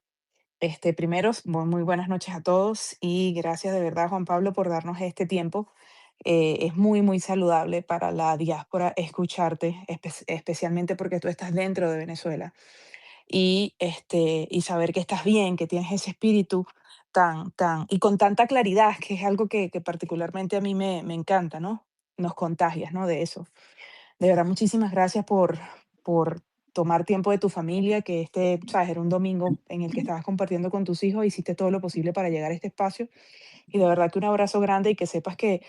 Primero, muy buenas noches a todos y gracias de verdad, Juan Pablo, por darnos este tiempo. Es muy, muy saludable para la diáspora escucharte, especialmente porque tú estás dentro de Venezuela y saber que estás bien, que tienes ese espíritu y con tanta claridad, que es algo que particularmente a mí me encanta, ¿no? Nos contagias, ¿no? De eso. De verdad, muchísimas gracias por tomar tiempo de tu familia, que sabes, era un domingo en el que estabas compartiendo con tus hijos, hiciste todo lo posible para llegar a este espacio. Y de verdad que un abrazo grande y que sepas que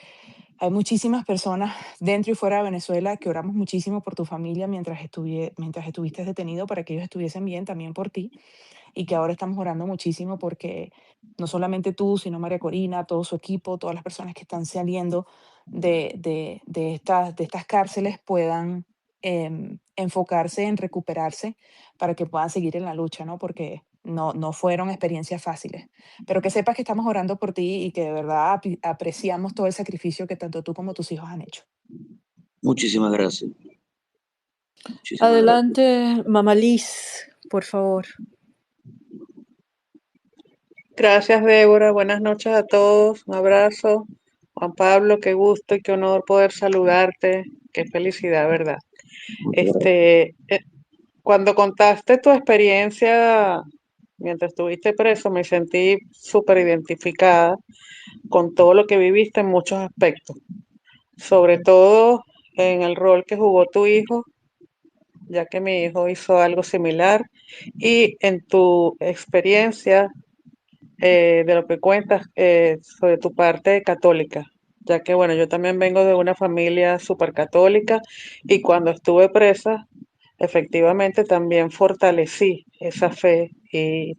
hay muchísimas personas dentro y fuera de Venezuela que oramos muchísimo por tu familia mientras estuviste detenido para que ellos estuviesen bien, también por ti y que ahora estamos orando muchísimo porque no solamente tú, sino María Corina, todo su equipo, todas las personas que están saliendo de estas cárceles puedan enfocarse en recuperarse para que puedan seguir en la lucha, ¿no? Porque no fueron experiencias fáciles. Pero que sepas que estamos orando por ti y que de verdad apreciamos todo el sacrificio que tanto tú como tus hijos han hecho. Muchísimas gracias. Muchísimas gracias. Adelante, Mamá Liz, por favor. Gracias, Débora. Buenas noches a todos. Un abrazo. Juan Pablo, qué gusto y qué honor poder saludarte. Qué felicidad, ¿verdad? Muchas gracias. Cuando contaste tu experiencia mientras estuviste preso, me sentí súper identificada con todo lo que viviste en muchos aspectos, sobre todo en el rol que jugó tu hijo, ya que mi hijo hizo algo similar, y en tu experiencia de lo que cuentas sobre tu parte católica, ya que bueno, yo también vengo de una familia súper católica y cuando estuve presa, efectivamente también fortalecí esa fe y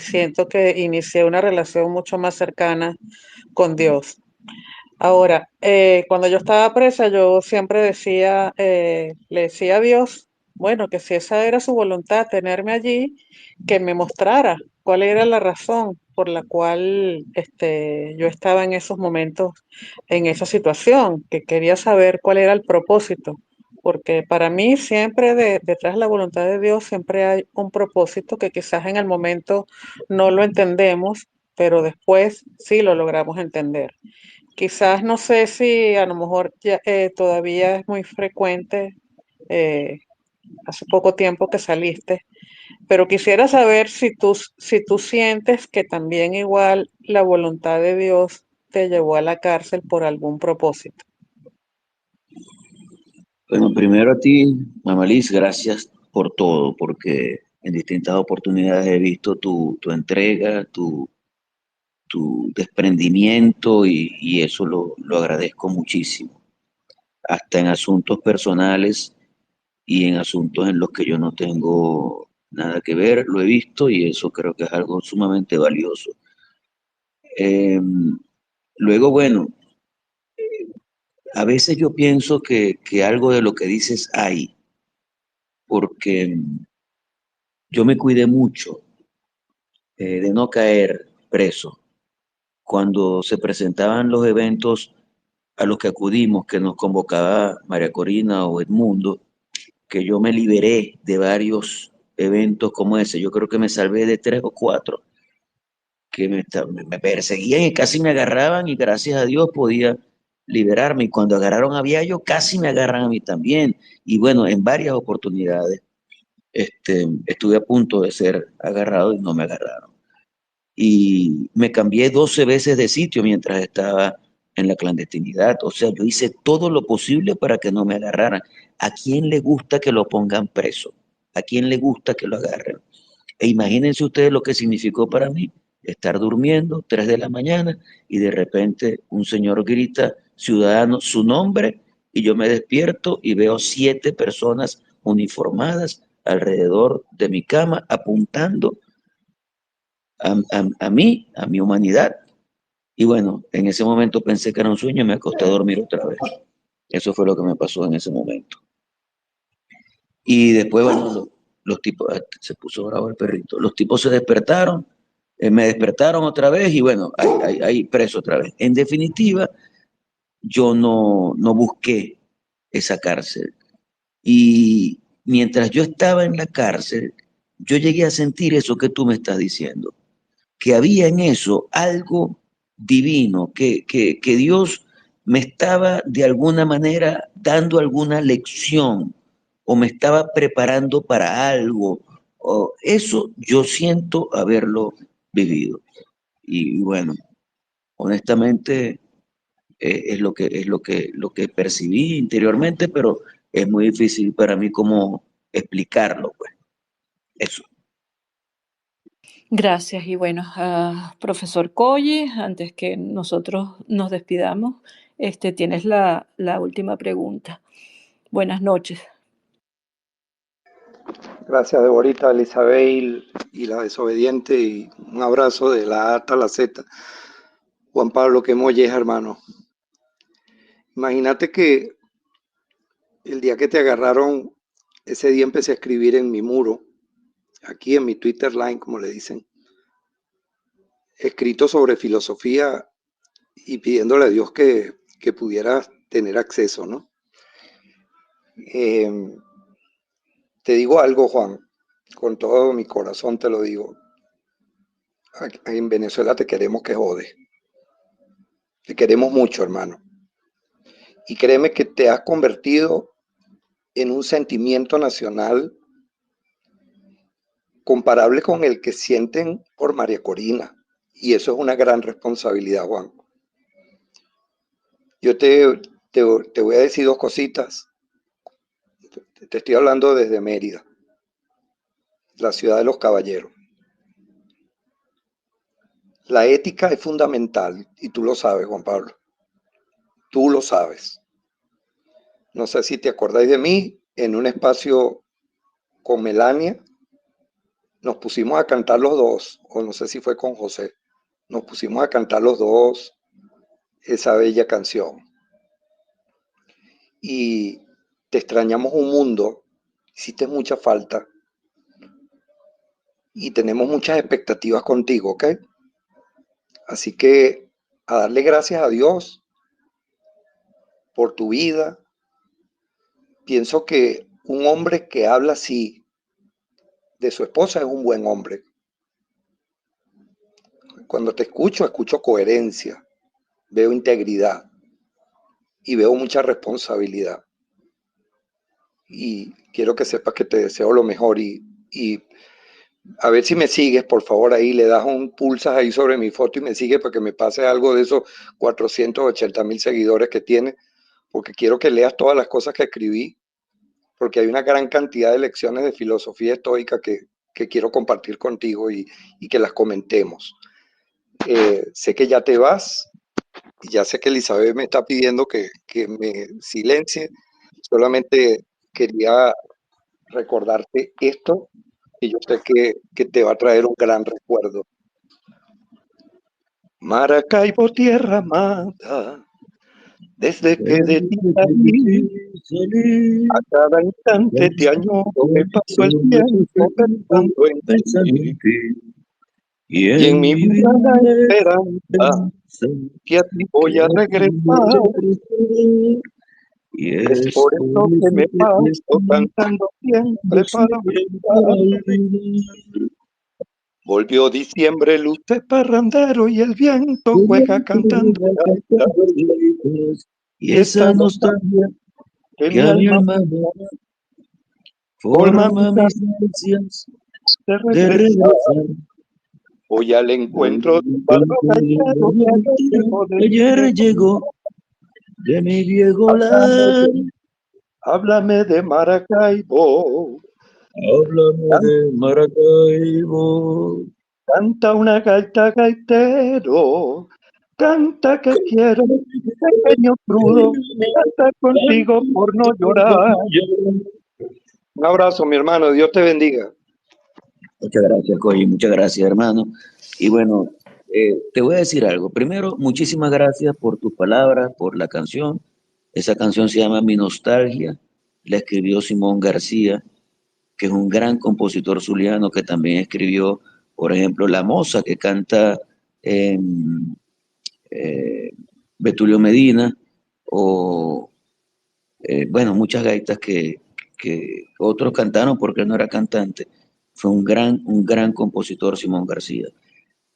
siento que inicié una relación mucho más cercana con Dios. Ahora, cuando yo estaba presa, yo siempre decía, le decía a Dios, bueno, que si esa era su voluntad, tenerme allí, que me mostrara cuál era la razón por la cual yo estaba en esos momentos, en esa situación, que quería saber cuál era el propósito, porque para mí siempre detrás de la voluntad de Dios siempre hay un propósito que quizás en el momento no lo entendemos, pero después sí lo logramos entender. Quizás no sé si a lo mejor todavía es muy frecuente, eh, hace poco tiempo que saliste, pero quisiera saber si tú sientes que también igual la voluntad de Dios te llevó a la cárcel por algún propósito. Bueno, primero a ti, Mamá Liz, gracias por todo, porque en distintas oportunidades he visto tu entrega, tu desprendimiento y eso lo agradezco muchísimo. Hasta en asuntos personales y en asuntos en los que yo no tengo nada que ver, lo he visto y eso creo que es algo sumamente valioso. Luego, bueno, a veces yo pienso que algo de lo que dices hay, porque yo me cuidé mucho de no caer preso. Cuando se presentaban los eventos a los que acudimos, que nos convocaba María Corina o Edmundo, que yo me liberé de varios eventos como ese. Yo creo que me salvé de 3 o 4 que me perseguían y casi me agarraban y gracias a Dios podía liberarme. Y cuando agarraron a Viallo, casi me agarran a mí también. Y bueno, en varias oportunidades estuve a punto de ser agarrado y no me agarraron. Y me cambié 12 veces de sitio mientras estaba en la clandestinidad. O sea, yo hice todo lo posible para que no me agarraran. ¿A quién le gusta que lo pongan preso? ¿A quién le gusta que lo agarren? E imagínense ustedes lo que significó para mí estar durmiendo 3 de la mañana y de repente un señor grita, ciudadano, su nombre, y yo me despierto y veo 7 personas uniformadas alrededor de mi cama apuntando a mí, a mi humanidad. Y bueno, en ese momento pensé que era un sueño y me acosté a dormir otra vez. Eso fue lo que me pasó en ese momento. Y después, bueno, los tipos, se puso bravo el perrito, los tipos se despertaron, me despertaron otra vez y bueno, ahí preso otra vez. En definitiva, yo no busqué esa cárcel. Y mientras yo estaba en la cárcel, yo llegué a sentir eso que tú me estás diciendo, que había en eso algo divino, que Dios me estaba de alguna manera dando alguna lección o me estaba preparando para algo. O eso yo siento haberlo vivido. Y bueno, honestamente es lo que percibí interiormente, pero es muy difícil para mí como explicarlo, pues. Eso. Gracias. Y bueno, profesor Colli, antes que nosotros nos despidamos, tienes la última pregunta. Buenas noches. Gracias, Deborita, Elizabeth y la desobediente, y un abrazo de la A hasta la Z. Juan Pablo, qué molleja, hermano. Imagínate que el día que te agarraron, ese día empecé a escribir en mi muro aquí en mi Twitter Line, como le dicen, escrito sobre filosofía y pidiéndole a Dios que pudiera tener acceso, ¿no? Te digo algo, Juan, con todo mi corazón te lo digo. En Venezuela te queremos que jode. Te queremos mucho, hermano. Y créeme que te has convertido en un sentimiento nacional comparable con el que sienten por María Corina. Y eso es una gran responsabilidad, Juan. Yo te voy a decir dos cositas. Te estoy hablando desde Mérida, la ciudad de los caballeros. La ética es fundamental y tú lo sabes, Juan Pablo. Tú lo sabes. No sé si te acordáis de mí, en un espacio con Melania, nos pusimos a cantar los dos, o no sé si fue con José, nos pusimos a cantar los dos esa bella canción. Y te extrañamos un mundo, hiciste mucha falta y tenemos muchas expectativas contigo, ¿ok? Así que a darle gracias a Dios por tu vida. Pienso que un hombre que habla así de su esposa es un buen hombre. Cuando te escucho, escucho coherencia, veo integridad y veo mucha responsabilidad. Y quiero que sepas que te deseo lo mejor y a ver si me sigues, por favor, ahí le das un pulsas ahí sobre mi foto y me sigues para que me pase algo de esos 480,000 seguidores que tiene, porque quiero que leas todas las cosas que escribí, porque hay una gran cantidad de lecciones de filosofía estoica que quiero compartir contigo y que las comentemos. Sé que ya te vas y ya sé que Elizabeth me está pidiendo que me silencie. Solamente quería recordarte esto y yo sé que te va a traer un gran recuerdo. Maracaibo, tierra amada, desde que de ti salí, a cada instante te añoro, me paso el tiempo pensando en ti. Y en mi vida la esperanza que a ti voy a regresar. Y es por eso que me paso cantando siempre para olvidar. Volvió diciembre, luces parrandero y el viento juega cantando. Y esa nostalgia que mi alma forma mis ansias de regresar. Hoy al encuentro de ayer llegó de mi viejo lar. Háblame de Maracaibo. Háblame de Maracaibo. Canta una gaita, gaitero. Canta que quiero, pequeño crudo. Canta contigo por no llorar. Un abrazo, mi hermano. Dios te bendiga. Muchas gracias, Coy, muchas gracias, hermano. Y bueno, te voy a decir algo. Primero, muchísimas gracias por tus palabras, por la canción. Esa canción se llama Mi Nostalgia, la escribió Simón García, que es un gran compositor zuliano que también escribió, por ejemplo, La Moza, que canta Betulio Medina, o bueno, muchas gaitas que otros cantaron porque él no era cantante. Fue un gran compositor, Simón García.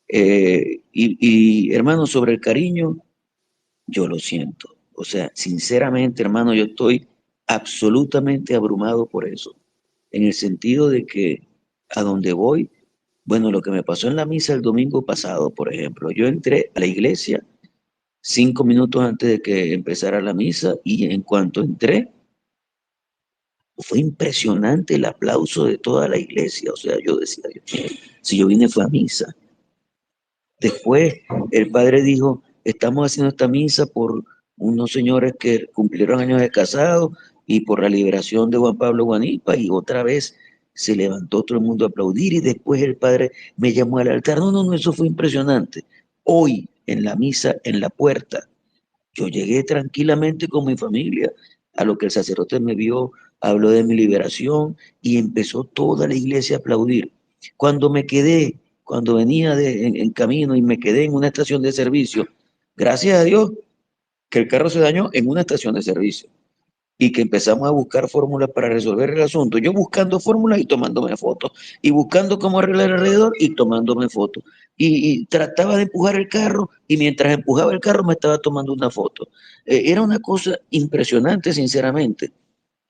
Y hermano, sobre el cariño, yo lo siento. O sea, sinceramente, hermano, yo estoy absolutamente abrumado por eso. En el sentido de que a donde voy, bueno, lo que me pasó en la misa el domingo pasado, por ejemplo, yo entré a la iglesia 5 minutos antes de que empezara la misa y en cuanto entré, fue impresionante el aplauso de toda la iglesia. O sea, yo decía, si yo vine fue a misa. Después el padre dijo, estamos haciendo esta misa por unos señores que cumplieron años de casado y por la liberación de Juan Pablo Guanipa, y otra vez se levantó todo el mundo a aplaudir y después el padre me llamó al altar. No, eso fue impresionante. Hoy en la misa, en la puerta, yo llegué tranquilamente con mi familia a lo que el sacerdote me vio, habló de mi liberación y empezó toda la iglesia a aplaudir. Cuando venía en camino y me quedé en una estación de servicio, gracias a Dios que el carro se dañó en una estación de servicio y que empezamos a buscar fórmulas para resolver el asunto. Yo buscando fórmulas y tomándome fotos, y buscando cómo arreglar alrededor y tomándome fotos. Y trataba de empujar el carro y mientras empujaba el carro me estaba tomando una foto. Era una cosa impresionante, sinceramente.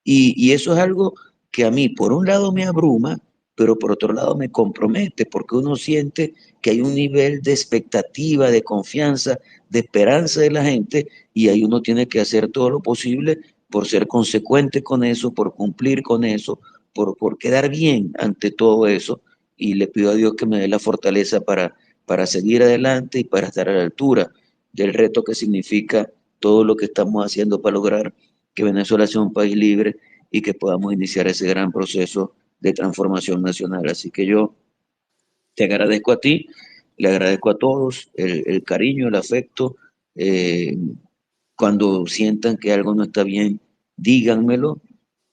Y eso es algo que a mí, por un lado, me abruma, pero por otro lado me compromete, porque uno siente que hay un nivel de expectativa, de confianza, de esperanza de la gente, y ahí uno tiene que hacer todo lo posible por ser consecuente con eso, por cumplir con eso, por quedar bien ante todo eso, y le pido a Dios que me dé la fortaleza para seguir adelante y para estar a la altura del reto que significa todo lo que estamos haciendo para lograr que Venezuela sea un país libre y que podamos iniciar ese gran proceso de transformación nacional. Así que yo te agradezco a ti, le agradezco a todos el cariño, el afecto. Cuando sientan que algo no está bien, díganmelo.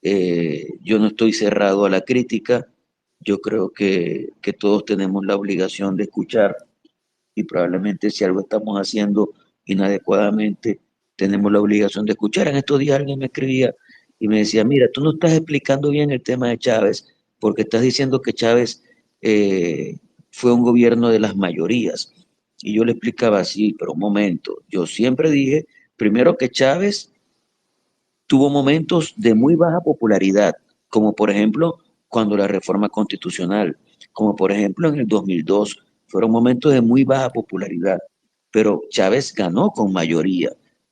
Yo no estoy cerrado a la crítica. Yo creo que todos tenemos la obligación de escuchar y probablemente si algo estamos haciendo inadecuadamente, tenemos la obligación de escuchar. En estos días alguien me escribía y me decía, mira, tú no estás explicando bien el tema de Chávez, porque estás diciendo que Chávez fue un gobierno de las mayorías. Y yo le explicaba así, pero un momento, yo siempre dije, primero que Chávez tuvo momentos de muy baja popularidad, como por ejemplo cuando la reforma constitucional, como por ejemplo en el 2002, fueron momentos de muy baja popularidad, pero Chávez ganó con mayoría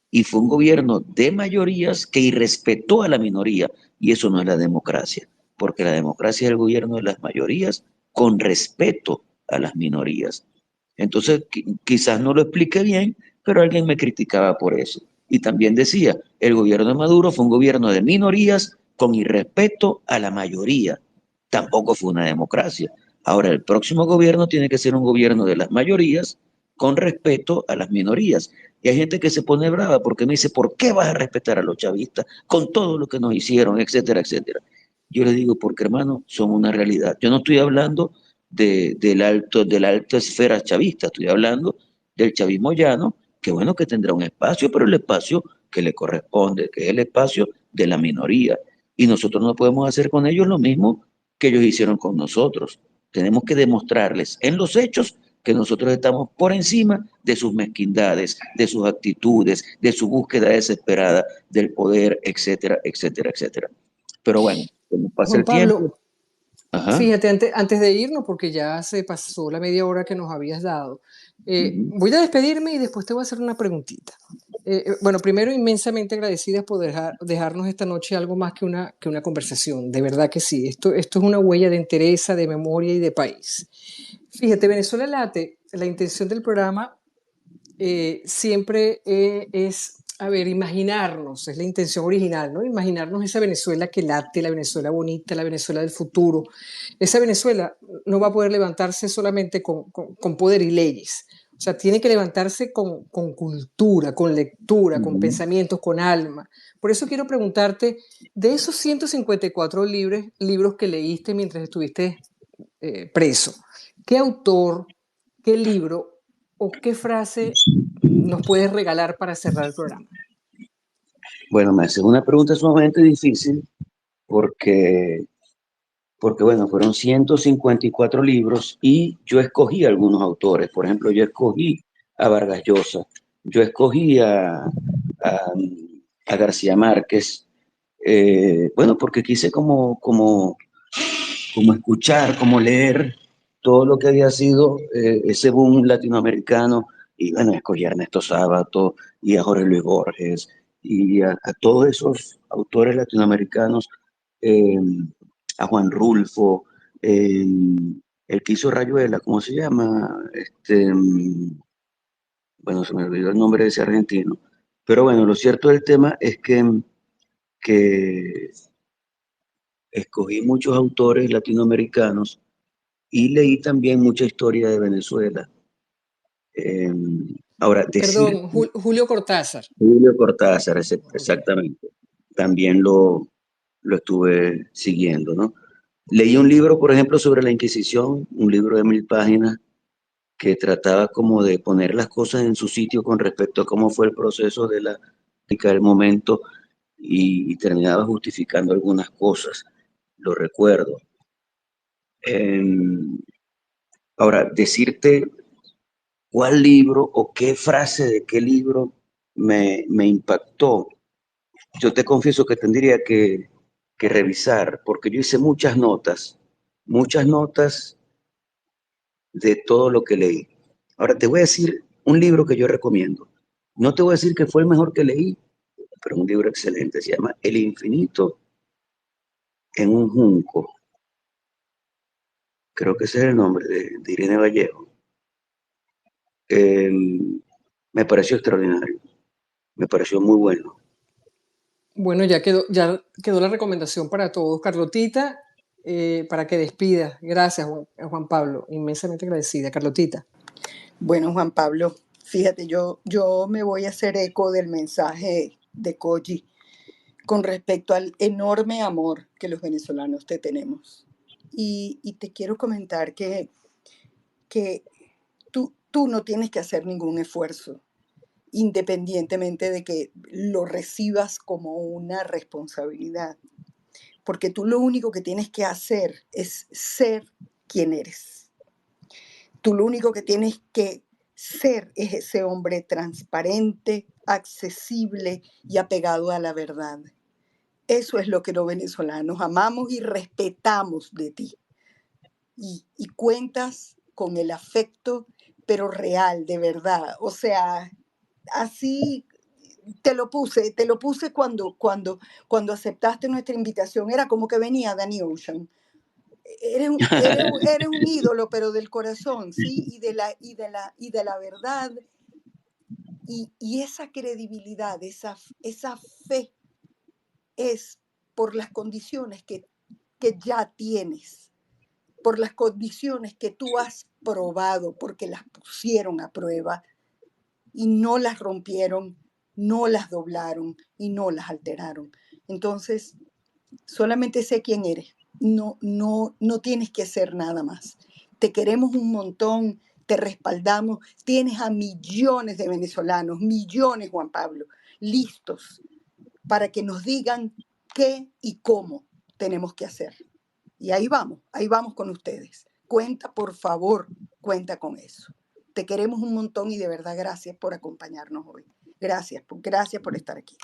y fue un gobierno de mayorías que irrespetó a la minoría y eso no es la democracia, porque la democracia es el gobierno de las mayorías con respeto a las minorías. Entonces, quizás no lo explique bien, pero alguien me criticaba por eso. Y también decía, el gobierno de Maduro fue un gobierno de minorías con irrespeto a la mayoría. Tampoco fue una democracia. Ahora, el próximo gobierno tiene que ser un gobierno de las mayorías con respeto a las minorías. Y hay gente que se pone brava porque me dice, ¿por qué vas a respetar a los chavistas con todo lo que nos hicieron, etcétera, etcétera? Yo les digo, porque hermano, son una realidad. Yo no estoy hablando de la alta esfera chavista, estoy hablando del chavismo llano, que bueno que tendrá un espacio, pero el espacio que le corresponde, que es el espacio de la minoría. Y nosotros no podemos hacer con ellos lo mismo que ellos hicieron con nosotros. Tenemos que demostrarles en los hechos que nosotros estamos por encima de sus mezquindades, de sus actitudes, de su búsqueda desesperada del poder, etcétera, etcétera, etcétera. Pero bueno, como pasa Juan el tiempo. Pablo, Ajá. fíjate, antes de irnos, porque ya se pasó la media hora que nos habías dado, voy a despedirme y después te voy a hacer una preguntita. Bueno, primero, inmensamente agradecidas por dejarnos esta noche algo más que una conversación. De verdad que sí. Esto es una huella de entereza, de memoria y de país. Fíjate, Venezuela Late, la intención del programa siempre es, a ver, imaginarnos, es la intención original, ¿no? Imaginarnos esa Venezuela que late, la Venezuela bonita, la Venezuela del futuro. Esa Venezuela no va a poder levantarse solamente con poder y leyes. O sea, tiene que levantarse con cultura, con lectura, con pensamientos, con alma. Por eso quiero preguntarte, de esos 154 libros que leíste mientras estuviste preso, ¿qué autor, qué libro o qué frase nos puedes regalar para cerrar el programa? Bueno, me haces una pregunta sumamente difícil porque bueno, fueron 154 libros y yo escogí algunos autores. Por ejemplo, yo escogí a Vargas Llosa, yo escogí a García Márquez, bueno, porque quise como escuchar, como leer todo lo que había sido ese boom latinoamericano. Y bueno, escogí a Ernesto Sábato y a Jorge Luis Borges y a todos esos autores latinoamericanos, eh, a Juan Rulfo, el que hizo Rayuela, ¿cómo se llama? Bueno, se me olvidó el nombre de ese argentino. Pero bueno, lo cierto del tema es que escogí muchos autores latinoamericanos y leí también mucha historia de Venezuela. Ahora, decir Perdón, Julio Cortázar. Julio Cortázar, exactamente, también lo estuve siguiendo, ¿no? Leí un libro, por ejemplo, sobre la Inquisición, un libro de 1000 páginas, que trataba como de poner las cosas en su sitio con respecto a cómo fue el proceso de la política del momento, y terminaba justificando algunas cosas, lo recuerdo. Ahora, decirte cuál libro o qué frase de qué libro me impactó, yo te confieso que tendría que revisar, porque yo hice muchas notas de todo lo que leí. Ahora te voy a decir un libro que yo recomiendo. No te voy a decir que fue el mejor que leí, pero un libro excelente. Se llama El infinito en un junco. Creo que ese es el nombre de Irene Vallejo. Me pareció extraordinario. Me pareció muy bueno. Bueno, ya quedó la recomendación para todos. Carlotita, para que despidas. Gracias, Juan Pablo. Inmensamente agradecida. Carlotita. Bueno, Juan Pablo, fíjate, yo me voy a hacer eco del mensaje de Koji con respecto al enorme amor que los venezolanos te tenemos. Y te quiero comentar que tú no tienes que hacer ningún esfuerzo, independientemente de que lo recibas como una responsabilidad, porque tú lo único que tienes que hacer es ser quien eres. Tú lo único que tienes que ser es ese hombre transparente, accesible y apegado a la verdad. Eso es lo que los venezolanos amamos y respetamos de ti. Y cuentas con el afecto, pero real, de verdad. O sea, así te lo puse cuando aceptaste nuestra invitación. Era como que venía Danny Ocean. Eres un ídolo, pero del corazón, ¿sí? Y de la verdad. Y esa credibilidad, esa fe es por las condiciones que ya tienes, por las condiciones que tú has probado, porque las pusieron a prueba y no las rompieron, no las doblaron y no las alteraron. Entonces, solamente sé quién eres. No tienes que ser nada más. Te queremos un montón, te respaldamos. Tienes a millones de venezolanos, millones, Juan Pablo, listos para que nos digan qué y cómo tenemos que hacer. Y ahí vamos con ustedes. Cuenta, por favor, cuenta con eso. Te queremos un montón y de verdad gracias por acompañarnos hoy. Gracias por estar aquí.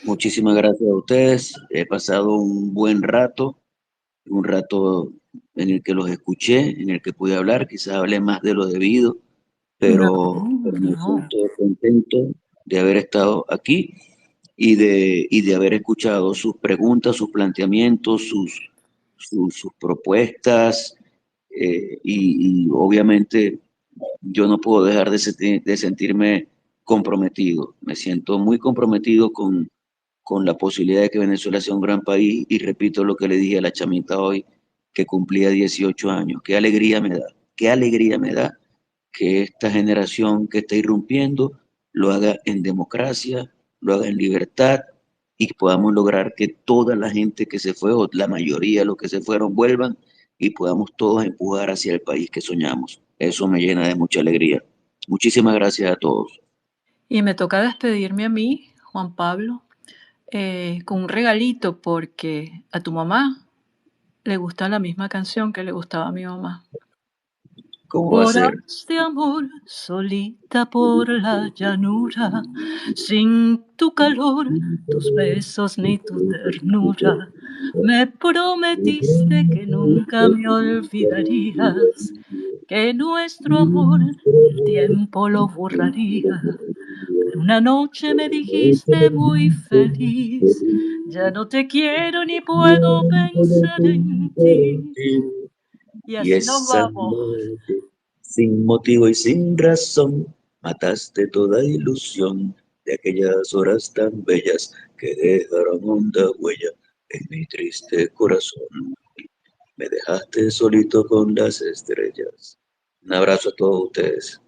Muchísimas gracias a ustedes. He pasado un buen rato, un rato en el que los escuché, en el que pude hablar. Quizás hablé más de lo debido, pero me No. siento contento de haber estado aquí y de haber escuchado sus preguntas, sus planteamientos, sus propuestas, y obviamente yo no puedo dejar de sentirme comprometido. Me siento muy comprometido con la posibilidad de que Venezuela sea un gran país, y repito lo que le dije a la chamita hoy, que cumplía 18 años. Qué alegría me da que esta generación que está irrumpiendo lo haga en democracia, lo haga en libertad, y que podamos lograr que toda la gente que se fue, o la mayoría de los que se fueron, vuelvan, y podamos todos empujar hacia el país que soñamos. Eso me llena de mucha alegría. Muchísimas gracias a todos. Y me toca despedirme a mí, Juan Pablo, con un regalito, porque a tu mamá le gusta la misma canción que le gustaba a mi mamá. ¿Cómo va a ser? Horas de amor, solita por la llanura, sin tu calor, tus besos ni tu ternura. Me prometiste que nunca me olvidarías, que nuestro amor el tiempo lo borraría. Pero una noche me dijiste muy feliz, ya no te quiero ni puedo pensar en ti. Y Y así nos esa vamos. noche, sin motivo y sin razón, mataste toda ilusión de aquellas horas tan bellas que dejaron honda huella en mi triste corazón. Me dejaste solito con las estrellas. Un abrazo a todos ustedes.